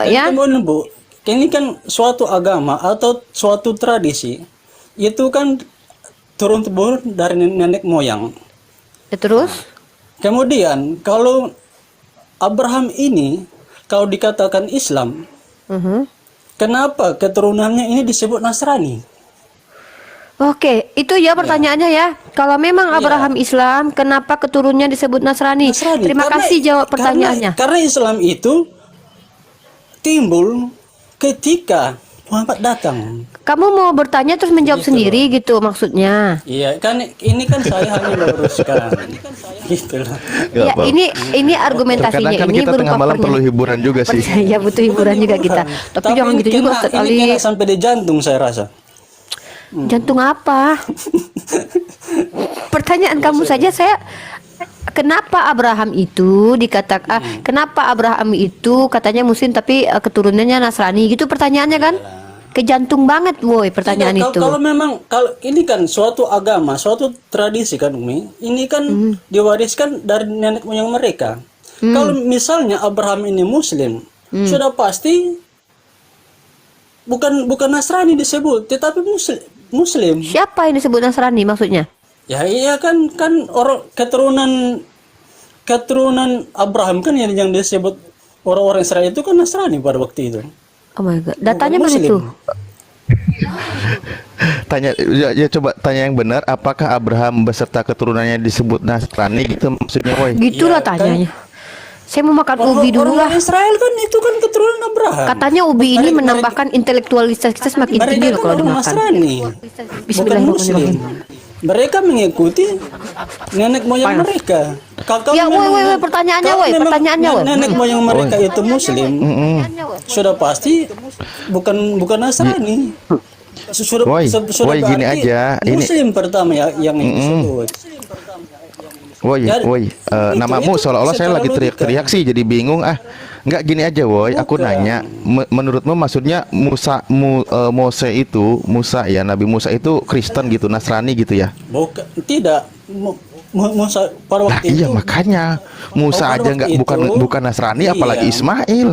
Ya. Kemudian Bu, ini kan suatu agama atau suatu tradisi itu kan turun temurun dari nenek moyang. Ya, terus? Kemudian kalau Abraham ini kalau dikatakan Islam, kenapa keturunannya ini disebut Nasrani? Oke, itu ya pertanyaannya ya. Kalau memang Abraham Islam, kenapa keturunannya disebut Nasrani? Terima kasih jawab pertanyaannya. Karena Islam itu timbul ketika Muhammad datang. Kamu mau bertanya terus menjawab Gitu sendiri gitu maksudnya. Iya kan, ini kan saya hanya meluruskan. Gitu loh. Nggak Ya, apa-apa. ini argumentasinya Terkadang kan ini kita tengah malam perlu hiburan juga sih. Ya butuh hiburan juga kita. Tapi jangan ini gitu juga kena- Ustaz ini Ali. kena sampai di jantung saya rasa. Jantung apa? Pertanyaan kamu saja saya. Kenapa Abraham itu dikatakan kenapa Abraham itu katanya muslim tapi keturunannya Nasrani gitu pertanyaannya kan? Ke jantung banget woi pertanyaan Tidak, itu. kalau memang kalau ini kan suatu agama, suatu tradisi kan Umi, ini kan diwariskan dari nenek moyang mereka. Kalau misalnya Abraham ini muslim, sudah pasti bukan Nasrani disebut, tetapi muslim. Siapa yang disebut Nasrani maksudnya? Ya iya kan orang keturunan Abraham kan yang disebut orang-orang Israel itu kan Nasrani pada waktu itu. Oh my god, datanya Bukan mana muslim. itu? Tanya ya coba tanya yang benar, apakah Abraham beserta keturunannya disebut Nasrani gitu maksudnya, woi? Gitulah Iya, kan? tanyanya. Saya mau makan ubi dulu lah. Orang Israel kan itu kan keturunan Abraham. Katanya ubi ini menambahkan intelektualitas kita semakin mereka tinggi loh kan kalau orang dimakan. Nasrani, bukan muslim. Bismillahirrahmanirrahim. Mereka mengikuti nenek moyang mereka. Kalau Ya, memang- woi, pertanyaannya, kalau woi, memang pertanyaannya, woi. Nenek moyang mereka itu muslim, sudah pasti bukan Nasrani. Sudah, Woi, woi, gini berarti aja, ini- muslim pertama ya yang disebut. Woi, Jadi, woi, namamu itu seolah-olah saya secara lagi logika. teriak-teriak sih, jadi bingung ah. Enggak gini aja, woi. Aku Bukan. nanya, menurutmu maksudnya Mose itu, Musa ya, Nabi Musa itu Kristen gitu, Nasrani gitu ya? Bukan, tidak. Musa pada Nah waktu iya itu makanya Musa pada aja waktu nggak itu, bukan Nasrani, iya. apalagi Ismail,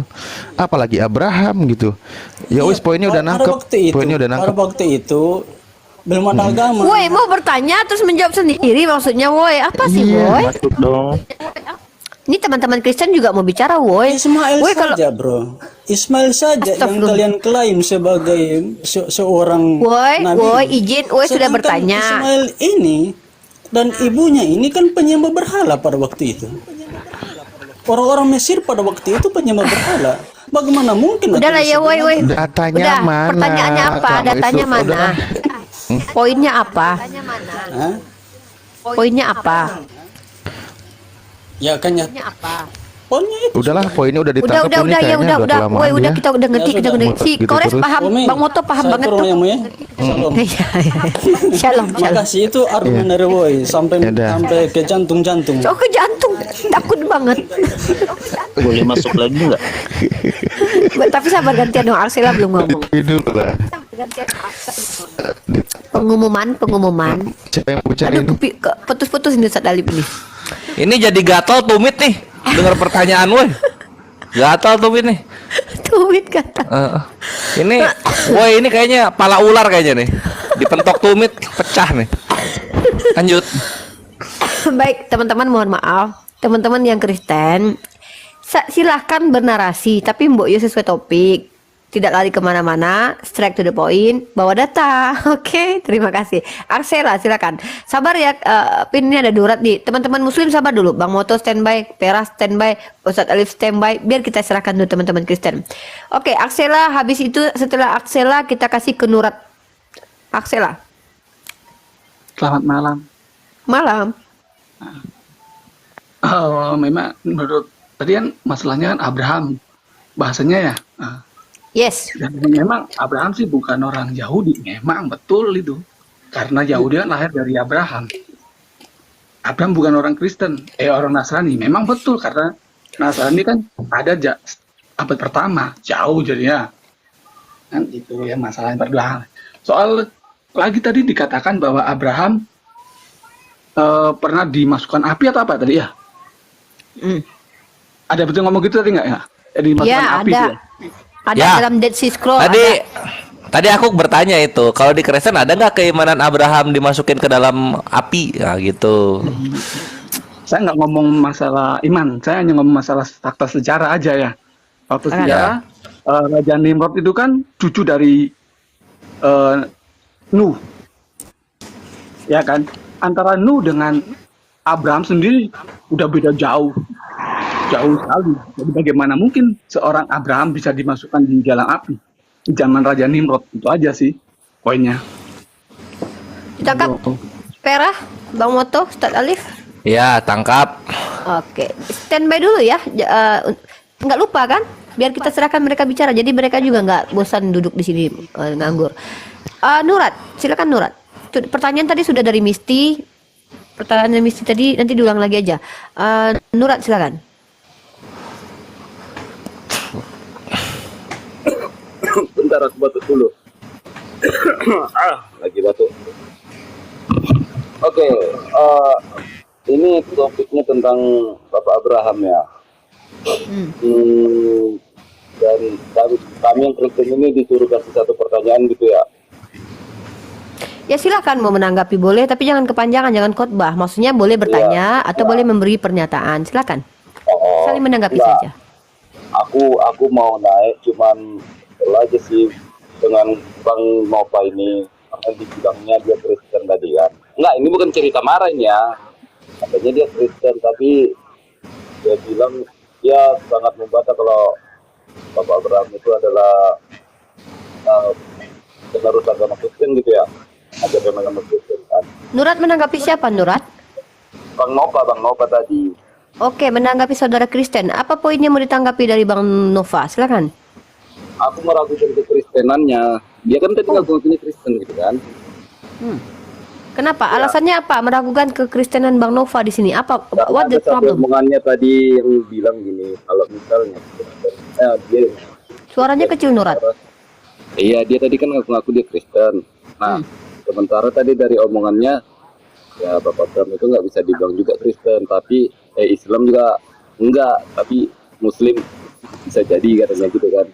apalagi Abraham gitu. Ya wis, poinnya udah pada nangkep, waktu itu, poinnya udah nangkep. Pada waktu itu belum ada agama. Woi, mau bertanya terus menjawab sendiri maksudnya, woi. Apa sih, Iya. woi? Masuk dong. Ini teman-teman Kristen juga mau bicara, woi. Ismail Woi, kalau saja, bro. Ismail saja yang Astagfirullah. kalian klaim sebagai seorang Woi, nabi. woi, izin, woi sudah Sedangkan bertanya. Ismail ini dan ibunya ini kan penyembah berhala pada waktu itu. Orang-orang Mesir pada waktu itu penyembah berhala. Bagaimana mungkin? Udahlah ya, woi, woi. Datanya Udah, mana? pertanyaannya apa? Kamu Datanya itu mana? udah- Poinnya apa? Hah? Poinnya apa? Ya kan ya. Poinnya itu. Udahlah, poinnya udah ditangkap Udah, ini ya kayaknya udah, kelamaan woi, udah ya. kita udah ngerti, Ya kita sudah. udah. Si Gitu Kores terus. paham, Umi, Bang Moto paham saya banget turun tuh. yang ya. Shalom. Iya, iya. Shalom, shalom. Makasih itu argumen dari Boy sampai Ya udah. sampai ke jantung-jantung. Oh, ke jantung, takut banget. Boleh masuk lagi nggak? Tapi sabar, gantian dong. Arsela belum ngomong. Itu lah. Pengumuman. Siapa yang bicara Aduh, ini? putus-putus ini Ustaz Alip ini. Ini jadi gatal tumit nih dengar pertanyaan woi. Gatal tumit nih. Tumit kata. Ini woi ini kayaknya pala ular kayaknya nih. Dipentok tumit pecah nih. Lanjut. Baik, teman-teman, mohon maaf. Teman-teman yang Kristen, silahkan bernarasi, tapi mbok yo sesuai topik. Tidak lari kemana-mana, straight to the point, bawa data. Oke, terima kasih. Arsela, silakan. Sabar ya, pin ini ada durat nih. Teman-teman muslim sabar dulu. Bang Moto standby, Peras standby, Ustadz Alif standby. Biar kita serahkan dulu teman-teman Kristen. Oke, Arsela, habis itu setelah Arsela kita kasih ke Nurat. Arsela, Selamat malam. malam. Memang menurut tadi kan masalahnya kan Abraham bahasanya ya. Yes. Dan memang Abraham sih bukan orang Yahudi, memang betul itu. Karena Yahudi kan lahir dari Abraham. Abraham bukan orang Kristen, orang Nasrani. Memang betul karena Nasrani kan ada abad pertama, jauh jadinya. Kan itu ya masalahnya berdua. Soal lagi tadi dikatakan bahwa Abraham pernah dimasukkan api atau apa tadi ya? Ada betul ngomong gitu tadi nggak ya? Dimasukkan Ya, api ada. tuh ya? Ada Ya. dalam Dead Sea Scroll. Tadi aku bertanya itu, kalau di Kristen ada nggak keimanan Abraham dimasukin ke dalam api? Ya gitu. Saya nggak ngomong masalah iman, saya hanya ngomong masalah fakta sejarah aja ya. Fakta sejarah, Raja Nimrod itu kan cucu dari Nuh, ya kan? Antara Nuh dengan Abraham sendiri udah beda jauh sekali. Jadi bagaimana mungkin seorang Abraham bisa dimasukkan di dalam api? zaman Raja Nimrod. Itu aja sih poinnya. Ditangkap. Perah, Bang Moto, Ustadz Alif. Ya, tangkap. Oke, standby dulu ya. Nggak lupa kan? Biar kita serahkan mereka bicara. Jadi mereka juga nggak bosan duduk di sini nganggur. Nurat, silakan Nurat. Pertanyaan tadi sudah dari Misti. Pertanyaan dari Misti tadi nanti diulang lagi aja. Nurat silakan. Bentar aku batuk dulu. Lagi batuk. Oke, ini topiknya tentang Bapak Abraham ya. Dan kami yang Kristen ini disuruh kasih satu pertanyaan gitu ya. Ya silakan mau menanggapi boleh, tapi jangan kepanjangan, jangan khotbah. Maksudnya boleh bertanya atau boleh memberi pernyataan. Silakan. Saling menanggapi saja. Aku mau naik cuman aja sih dengan Bang Nova ini, karena dibilangnya dia Kristen tadi kan. Enggak, ini bukan cerita marah ini ya. Katanya dia Kristen, tapi dia bilang dia sangat membantah kalau Bapak Abraham itu adalah penerus agama Kristen gitu ya. Agama Kristen kan. Nurat menanggapi siapa Nurat? Bang Nova tadi. Oke, menanggapi saudara Kristen. Apa poinnya mau ditanggapi dari Bang Nova? Silakan. Aku meragukan kekristenannya. Dia kan tadi ngaku-ngakunya Kristen gitu kan. Kenapa? Alasannya apa? Meragukan kekristenan Bang Nova di sini. Apa? What the Ada problem? omongannya tadi yang bilang gini, kalau misalnya dia Suaranya kecil Nurat. iya, dia tadi kan ngaku-ngaku dia Kristen. Nah, sementara tadi dari omongannya ya Bapak Abraham itu nggak bisa dibilang juga Kristen, tapi Islam juga enggak, tapi Muslim bisa jadi katanya gitu kan.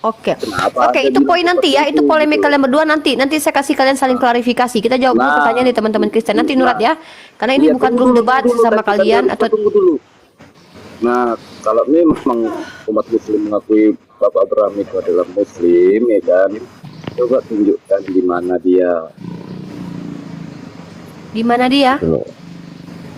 Oke. Kenapa Oke, ada itu bilang poin nanti ya. seperti Itu itu, polemik gitu? kalian berdua nanti. Nanti saya kasih kalian saling klarifikasi. Kita jawab dulu pertanyaan dari teman-teman Kristen. Nanti Nurat ya. Karena ini Iya, bukan tunggu grup debat dulu, sama tadi kalian atau tunggu dulu. Nah, kalau memang umat Muslim mengakui Bapak Abraham itu adalah Muslim, ya kan? Coba tunjukkan di mana dia. di mana dia?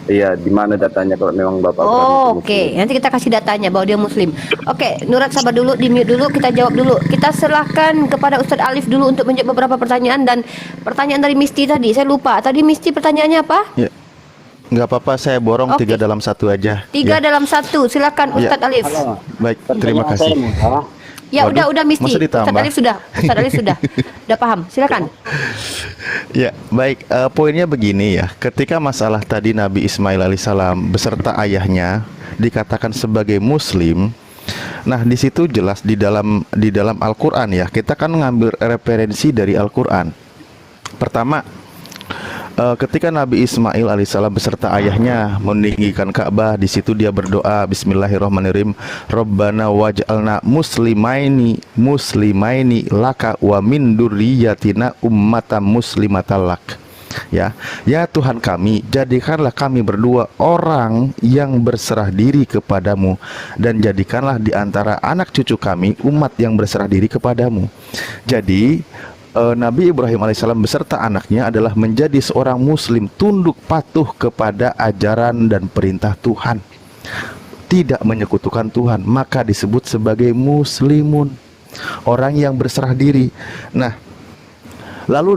Iya, di mana datanya kalau memang Bapak Abraham itu Oh, Muslim. oke. Nanti kita kasih datanya bahwa dia Muslim. Oke, Nurat sabar dulu, di mute dulu, kita jawab dulu. Kita serahkan kepada Ustadz Alif dulu untuk menjawab beberapa pertanyaan dan pertanyaan dari Misti tadi. Saya lupa. Tadi Misti pertanyaannya apa? Ya. Nggak apa-apa, saya borong Oke. 3 dalam 1 aja. 3 Ya. dalam 1. Silakan Ya. Ustadz Alif. Baik, terima kasih. Ya, Waduh, udah Misti. masa ditambah? Ustadz Alif sudah. Ustadz Alif sudah. Udah paham. Silakan. Ya, baik. Poinnya begini ya. Ketika masalah tadi Nabi Ismail alaihissalam beserta ayahnya dikatakan sebagai Muslim, nah di situ jelas di dalam Al-Quran ya. Kita kan ngambil referensi dari Al-Quran. Pertama, ketika Nabi Ismail alaihissalam beserta ayahnya meninggikan Ka'bah, di situ dia berdoa Bismillahirrahmanirrahim, Rabbana waj'alna muslimaini laka wa min dzurriyyatina ummatan muslimatan lak. Ya Tuhan kami, jadikanlah kami berdua orang yang berserah diri kepadamu, dan jadikanlah di antara anak cucu kami umat yang berserah diri kepadamu. Jadi Nabi Ibrahim alaihissalam beserta anaknya adalah menjadi seorang muslim, tunduk patuh kepada ajaran dan perintah Tuhan, tidak menyekutukan Tuhan, maka disebut sebagai muslimun, orang yang berserah diri. Nah, lalu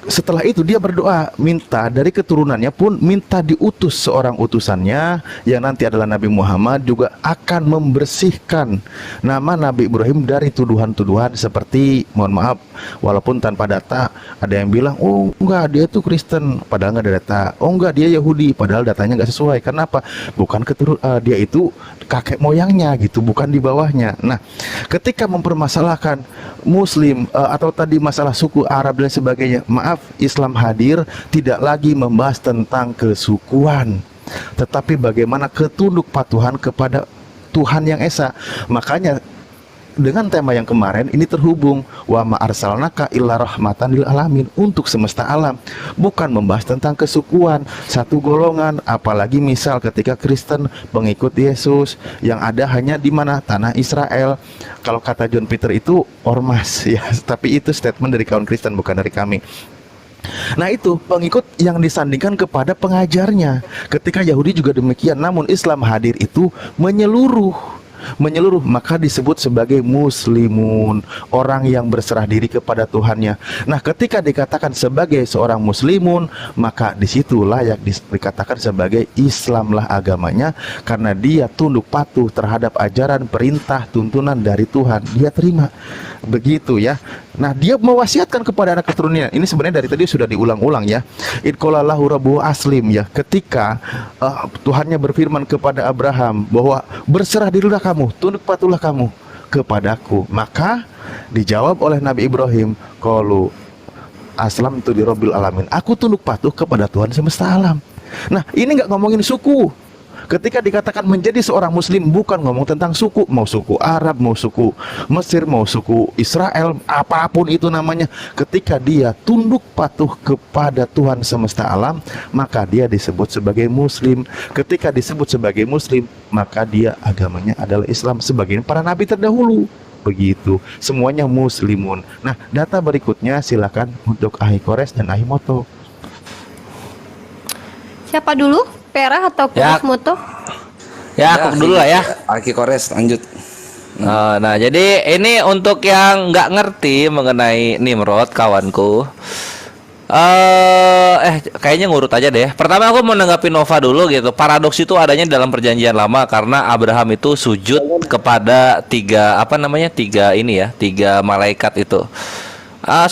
setelah itu dia berdoa, minta dari keturunannya pun minta diutus seorang utusannya yang nanti adalah Nabi Muhammad, juga akan membersihkan nama Nabi Ibrahim dari tuduhan-tuduhan seperti, mohon maaf, walaupun tanpa data, ada yang bilang oh enggak dia itu Kristen padahal nggak ada data, oh enggak dia Yahudi padahal datanya nggak sesuai. Kenapa? Bukan dia itu kakek moyangnya gitu, bukan di bawahnya. Nah, ketika mempermasalahkan Muslim atau tadi masalah suku Arab dan sebagainya, maaf, Islam hadir tidak lagi membahas tentang kesukuan, tetapi bagaimana ketunduk patuhan kepada Tuhan yang Esa. Makanya dengan tema yang kemarin ini terhubung, wa ma arsalnaka illa rahmatan lil alamin, untuk semesta alam, bukan membahas tentang kesukuan satu golongan. Apalagi misal ketika Kristen pengikut Yesus yang ada hanya di mana, tanah Israel. Kalau kata John Peter itu ormas ya, tapi itu statement dari kaum Kristen, bukan dari kami. Nah, itu pengikut yang disandingkan kepada pengajarnya. Ketika Yahudi juga demikian, namun Islam hadir itu menyeluruh. menyeluruh, maka disebut sebagai muslimun, orang yang berserah diri kepada Tuhannya. Nah, ketika dikatakan sebagai seorang muslimun, maka disitu layak dikatakan sebagai Islamlah agamanya, karena dia tunduk patuh terhadap ajaran, perintah, tuntunan dari Tuhan. Dia terima. Begitu ya. Nah, dia mewasiatkan kepada anak keturunannya. Ini sebenarnya dari tadi sudah diulang-ulang ya. Idqalallahu rabbuhu aslim ya. Ketika Tuhannya berfirman kepada Abraham bahwa berserah dirilah kamu, tunduk patuhlah kamu kepadaku. Maka dijawab oleh Nabi Ibrahim, qalu aslamtu lirabbil alamin. Aku tunduk patuh kepada Tuhan semesta alam. Nah, ini nggak ngomongin suku. Ketika dikatakan menjadi seorang muslim, bukan ngomong tentang suku, mau suku Arab, mau suku Mesir, mau suku Israel, apapun itu namanya. Ketika dia tunduk patuh kepada Tuhan semesta alam, maka dia disebut sebagai muslim. Ketika disebut sebagai muslim, maka dia agamanya adalah Islam, sebagian para nabi terdahulu. Begitu, semuanya muslimun. Nah, data berikutnya silakan untuk Ahi Kores dan Ahi Moto. Siapa dulu? Pera atau Kores Moto? Ya, aku dulu lah ya. Aki Kores, lanjut. Nah, jadi ini untuk yang nggak ngerti mengenai Nimrod, kawanku. Kayaknya ngurut aja deh. Pertama aku mau menanggapi Nova dulu gitu. Paradoks itu adanya dalam perjanjian lama karena Abraham itu sujud kepada tiga malaikat itu.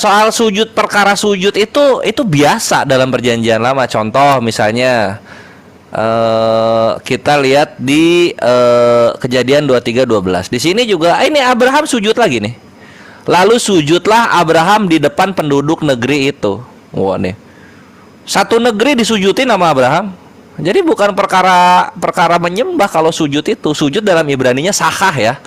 Soal sujud, perkara sujud itu biasa dalam perjanjian lama. Contoh misalnya kita lihat di Kejadian 23:12. Di sini juga ini Abraham sujud lagi nih. Lalu sujudlah Abraham di depan penduduk negeri itu. Wah nih. Satu negeri disujutin sama Abraham. Jadi bukan perkara menyembah kalau sujud itu. Sujud dalam Ibraninya sahah ya.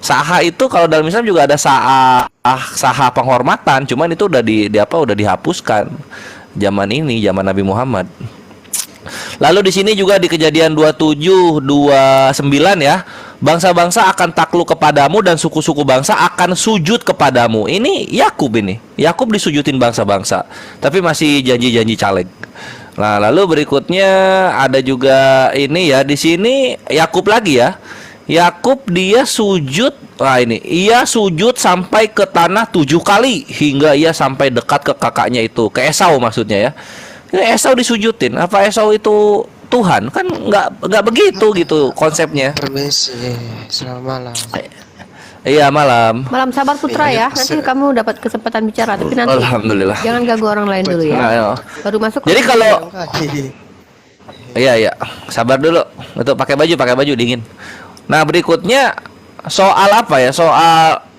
Sahah itu kalau dalam Islam juga ada sahah penghormatan, cuman itu udah udah dihapuskan zaman Nabi Muhammad. Lalu di sini juga di Kejadian 27:29 ya, bangsa-bangsa akan takluk kepadamu dan suku-suku bangsa akan sujud kepadamu. Ini Yakub disujudin bangsa-bangsa, tapi masih janji-janji caleg. Nah, lalu berikutnya ada juga ini ya, di sini Yakub lagi ya. Yakub dia sujud, ia sujud sampai ke tanah 7 kali hingga ia sampai dekat ke kakaknya itu, ke Esau maksudnya ya. Esau disujudin. Apa Esau itu Tuhan? Kan nggak begitu gitu konsepnya. Permisi, selamat malam. Iya, malam. Malam sabar Putra ya. Nanti kamu dapat kesempatan bicara, tapi nanti Alhamdulillah. jangan ganggu orang lain dulu ya. Nah, Baru masuk. Jadi kalau iya, sabar dulu. Untuk pakai baju dingin. Nah, berikutnya soal apa ya?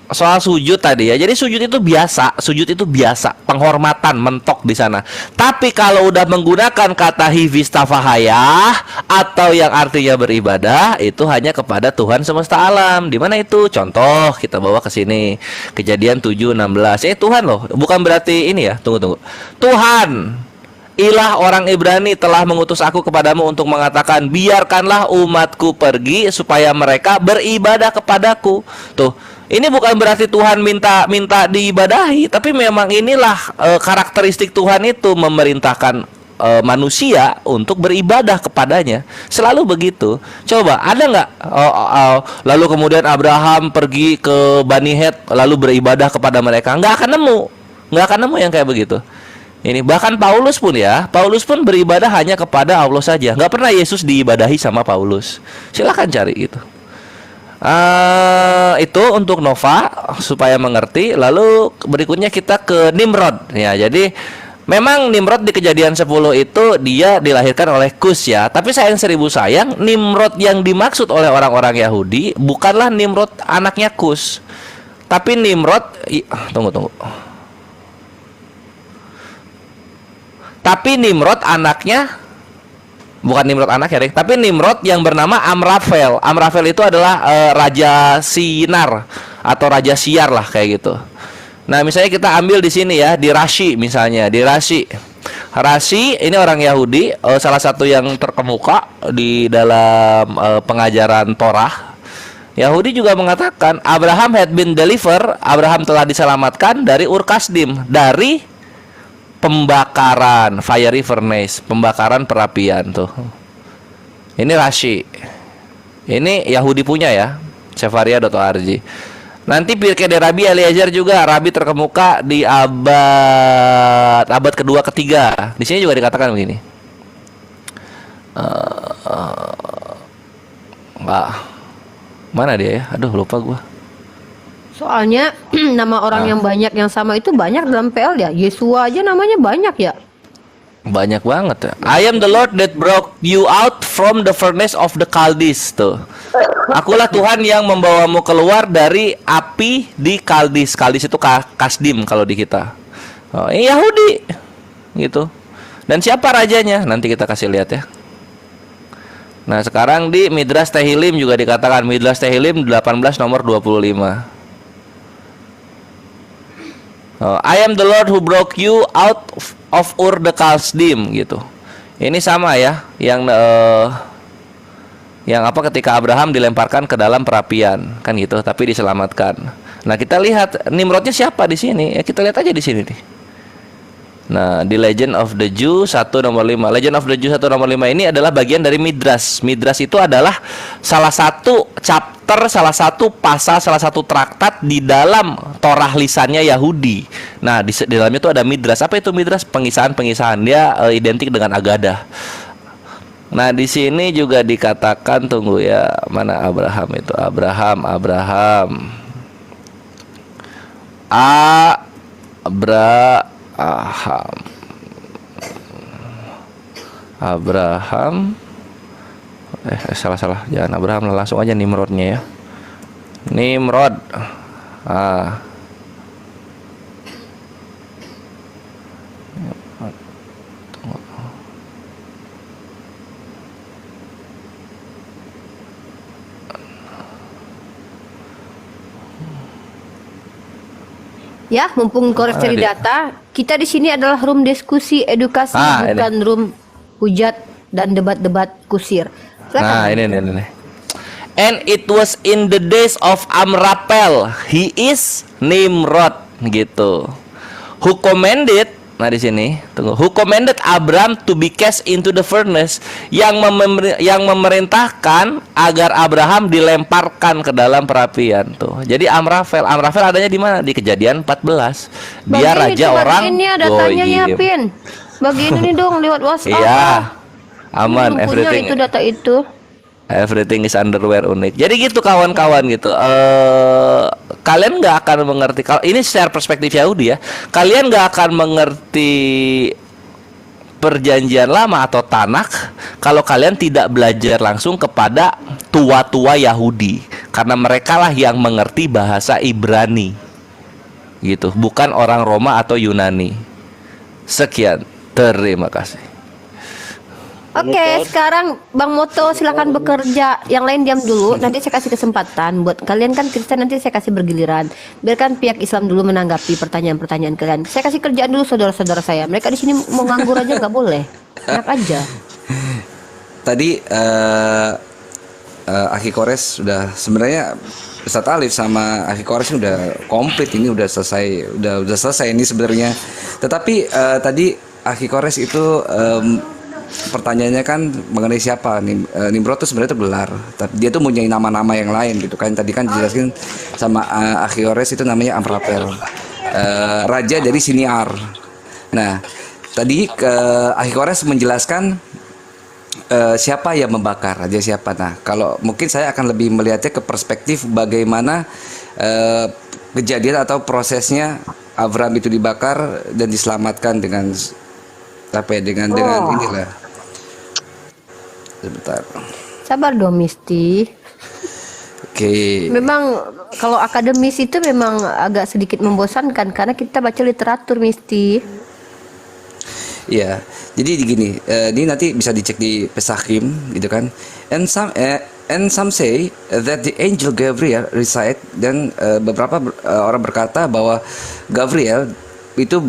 Soal sujud tadi ya. Jadi sujud itu biasa, penghormatan mentok di sana. Tapi kalau udah menggunakan kata hifistafahayah atau yang artinya beribadah, itu hanya kepada Tuhan semesta alam. Di mana itu? Contoh kita bawa ke sini. Kejadian 7:16. Tuhan loh, bukan berarti ini ya. Tunggu. Tuhan Ilah orang Ibrani telah mengutus aku kepadamu untuk mengatakan, biarkanlah umatku pergi supaya mereka beribadah kepadaku. Tuh, ini bukan berarti Tuhan minta diibadahi, tapi memang inilah karakteristik Tuhan itu memerintahkan manusia untuk beribadah kepadanya. Selalu begitu. Coba ada nggak? Lalu kemudian Abraham pergi ke Bani Het lalu beribadah kepada mereka? Nggak akan nemu yang kayak begitu. Ini bahkan Paulus pun beribadah hanya kepada Allah saja. Nggak pernah Yesus diibadahi sama Paulus. Silakan cari itu. Itu untuk Nova supaya mengerti. Lalu berikutnya kita ke Nimrod. Ya, jadi memang Nimrod di Kejadian 10 itu dia dilahirkan oleh Kus ya. Tapi sayang 1000 sayang, Nimrod yang dimaksud oleh orang-orang Yahudi bukanlah Nimrod anaknya Kus. Tapi Nimrod tunggu. Tapi Nimrod anaknya bukan Nimrod anaknya deh, tapi Nimrod yang bernama Amrafel. Amrafel itu adalah raja Sinar atau raja Siar lah kayak gitu. Nah, misalnya kita ambil di sini ya, di Rashi misalnya, di Rashi ini orang Yahudi, salah satu yang terkemuka di dalam pengajaran Torah. Yahudi juga mengatakan Abraham had been delivered, Abraham telah diselamatkan dari Ur Kasdim, dari pembakaran, fiery furnace, pembakaran perapian tuh. Ini Rashi. Ini Yahudi punya ya. Cefaria.org. Nanti Pirkei Rabi Eliezer juga, Rabi terkemuka di abad kedua ketiga. Di sini juga dikatakan begini. Mana dia ya? Aduh, lupa gua. Soalnya nama orang yang banyak yang sama itu banyak dalam PL ya. Yesua aja namanya banyak ya. Banyak banget ya. I am the Lord that brought you out from the furnace of the Chaldees tuh. Akulah Tuhan yang membawamu keluar dari api di Chaldees. Chaldees itu Kasdim kalau di kita. Oh, Yahudi gitu. Dan siapa rajanya? Nanti kita kasih lihat ya. Nah, sekarang di Midrash Tehillim juga dikatakan, Midrash Tehillim 18 nomor 25. I am the Lord who brought you out of Ur the Kasdim gitu. Ini sama ya, yang apa ketika Abraham dilemparkan ke dalam perapian kan gitu, tapi diselamatkan. Nah, kita lihat Nimrodnya siapa di sini? Ya kita lihat aja di sini nih. Nah, di Legend of the Jew 1 nomor 5. Legend of the Jew 1 nomor 5 ini adalah bagian dari Midrash. Midrash itu adalah salah satu chapter, salah satu pasal, salah satu traktat di dalam Torah lisannya Yahudi. Nah, di dalamnya itu ada Midrash. Apa itu Midrash? Pengisahan-pengisahan. Dia identik dengan Agadah. Nah, di sini juga dikatakan, tunggu ya, mana Abraham itu? Abraham. Salah, jangan Abraham, langsung aja Nimrodnya ya. Nimrod. Ya, mumpung koreksi di data, kita di sini adalah room diskusi edukasi, bukan room hujat dan debat-debat kusir. Nah, ini. And it was in the days of Amraphel, he is Nimrod gitu. Who commanded, nah di sini, tunggu. Who commanded Abram to be cast into the furnace, yang memerintahkan agar Abraham dilemparkan ke dalam perapian tuh. Jadi Amraphel adanya di mana? Di Kejadian 14. Dia raja orang Ini ada tanya ya, Pin. Bagi ini dong lewat WhatsApp. Iya. Aman, everything. Itu data itu. Everything is underwear unit. Jadi gitu kawan-kawan gitu. Kalian nggak akan mengerti. Kalau ini secara perspektif Yahudi ya, kalian nggak akan mengerti perjanjian lama atau Tanakh kalau kalian tidak belajar langsung kepada tua-tua Yahudi, karena mereka lah yang mengerti bahasa Ibrani, gitu. Bukan orang Roma atau Yunani. Sekian, terima kasih. Oke, sekarang Bang Moto silakan bekerja. Yang lain diam dulu. Nanti saya kasih kesempatan buat kalian kan Kristen, nanti saya kasih bergiliran. Biarkan pihak Islam dulu menanggapi pertanyaan-pertanyaan kalian. Saya kasih kerjaan dulu saudara-saudara saya. Mereka di sini mau nganggur aja nggak boleh. Enak aja. Tadi Akhi Kores sudah, sebenarnya Ustadz Alif sama Akhi Kores ini udah komplit, ini udah selesai ini sebenarnya. Tetapi tadi Akhi Kores itu pertanyaannya kan mengenai siapa Nimrod itu sebenarnya belar, tapi dia tuh punya nama-nama yang lain gitu kan. Tadi kan dijelasin sama Akhi Kores itu namanya Amraphel, raja dari Siniar. Nah, tadi Akhi Kores menjelaskan siapa yang membakar, raja siapa. Nah, kalau mungkin saya akan lebih melihatnya ke perspektif bagaimana kejadian atau prosesnya Abraham itu dibakar dan diselamatkan dengan apa ya, dengan inilah. Sebentar. Sabar dong, Misti. Oke. Memang kalau akademis itu memang agak sedikit membosankan karena kita baca literatur, Misti. Iya. Jadi gini, ini nanti bisa dicek di Pesachim gitu kan. And some say that the angel Gabriel reside, dan beberapa orang berkata bahwa Gabriel itu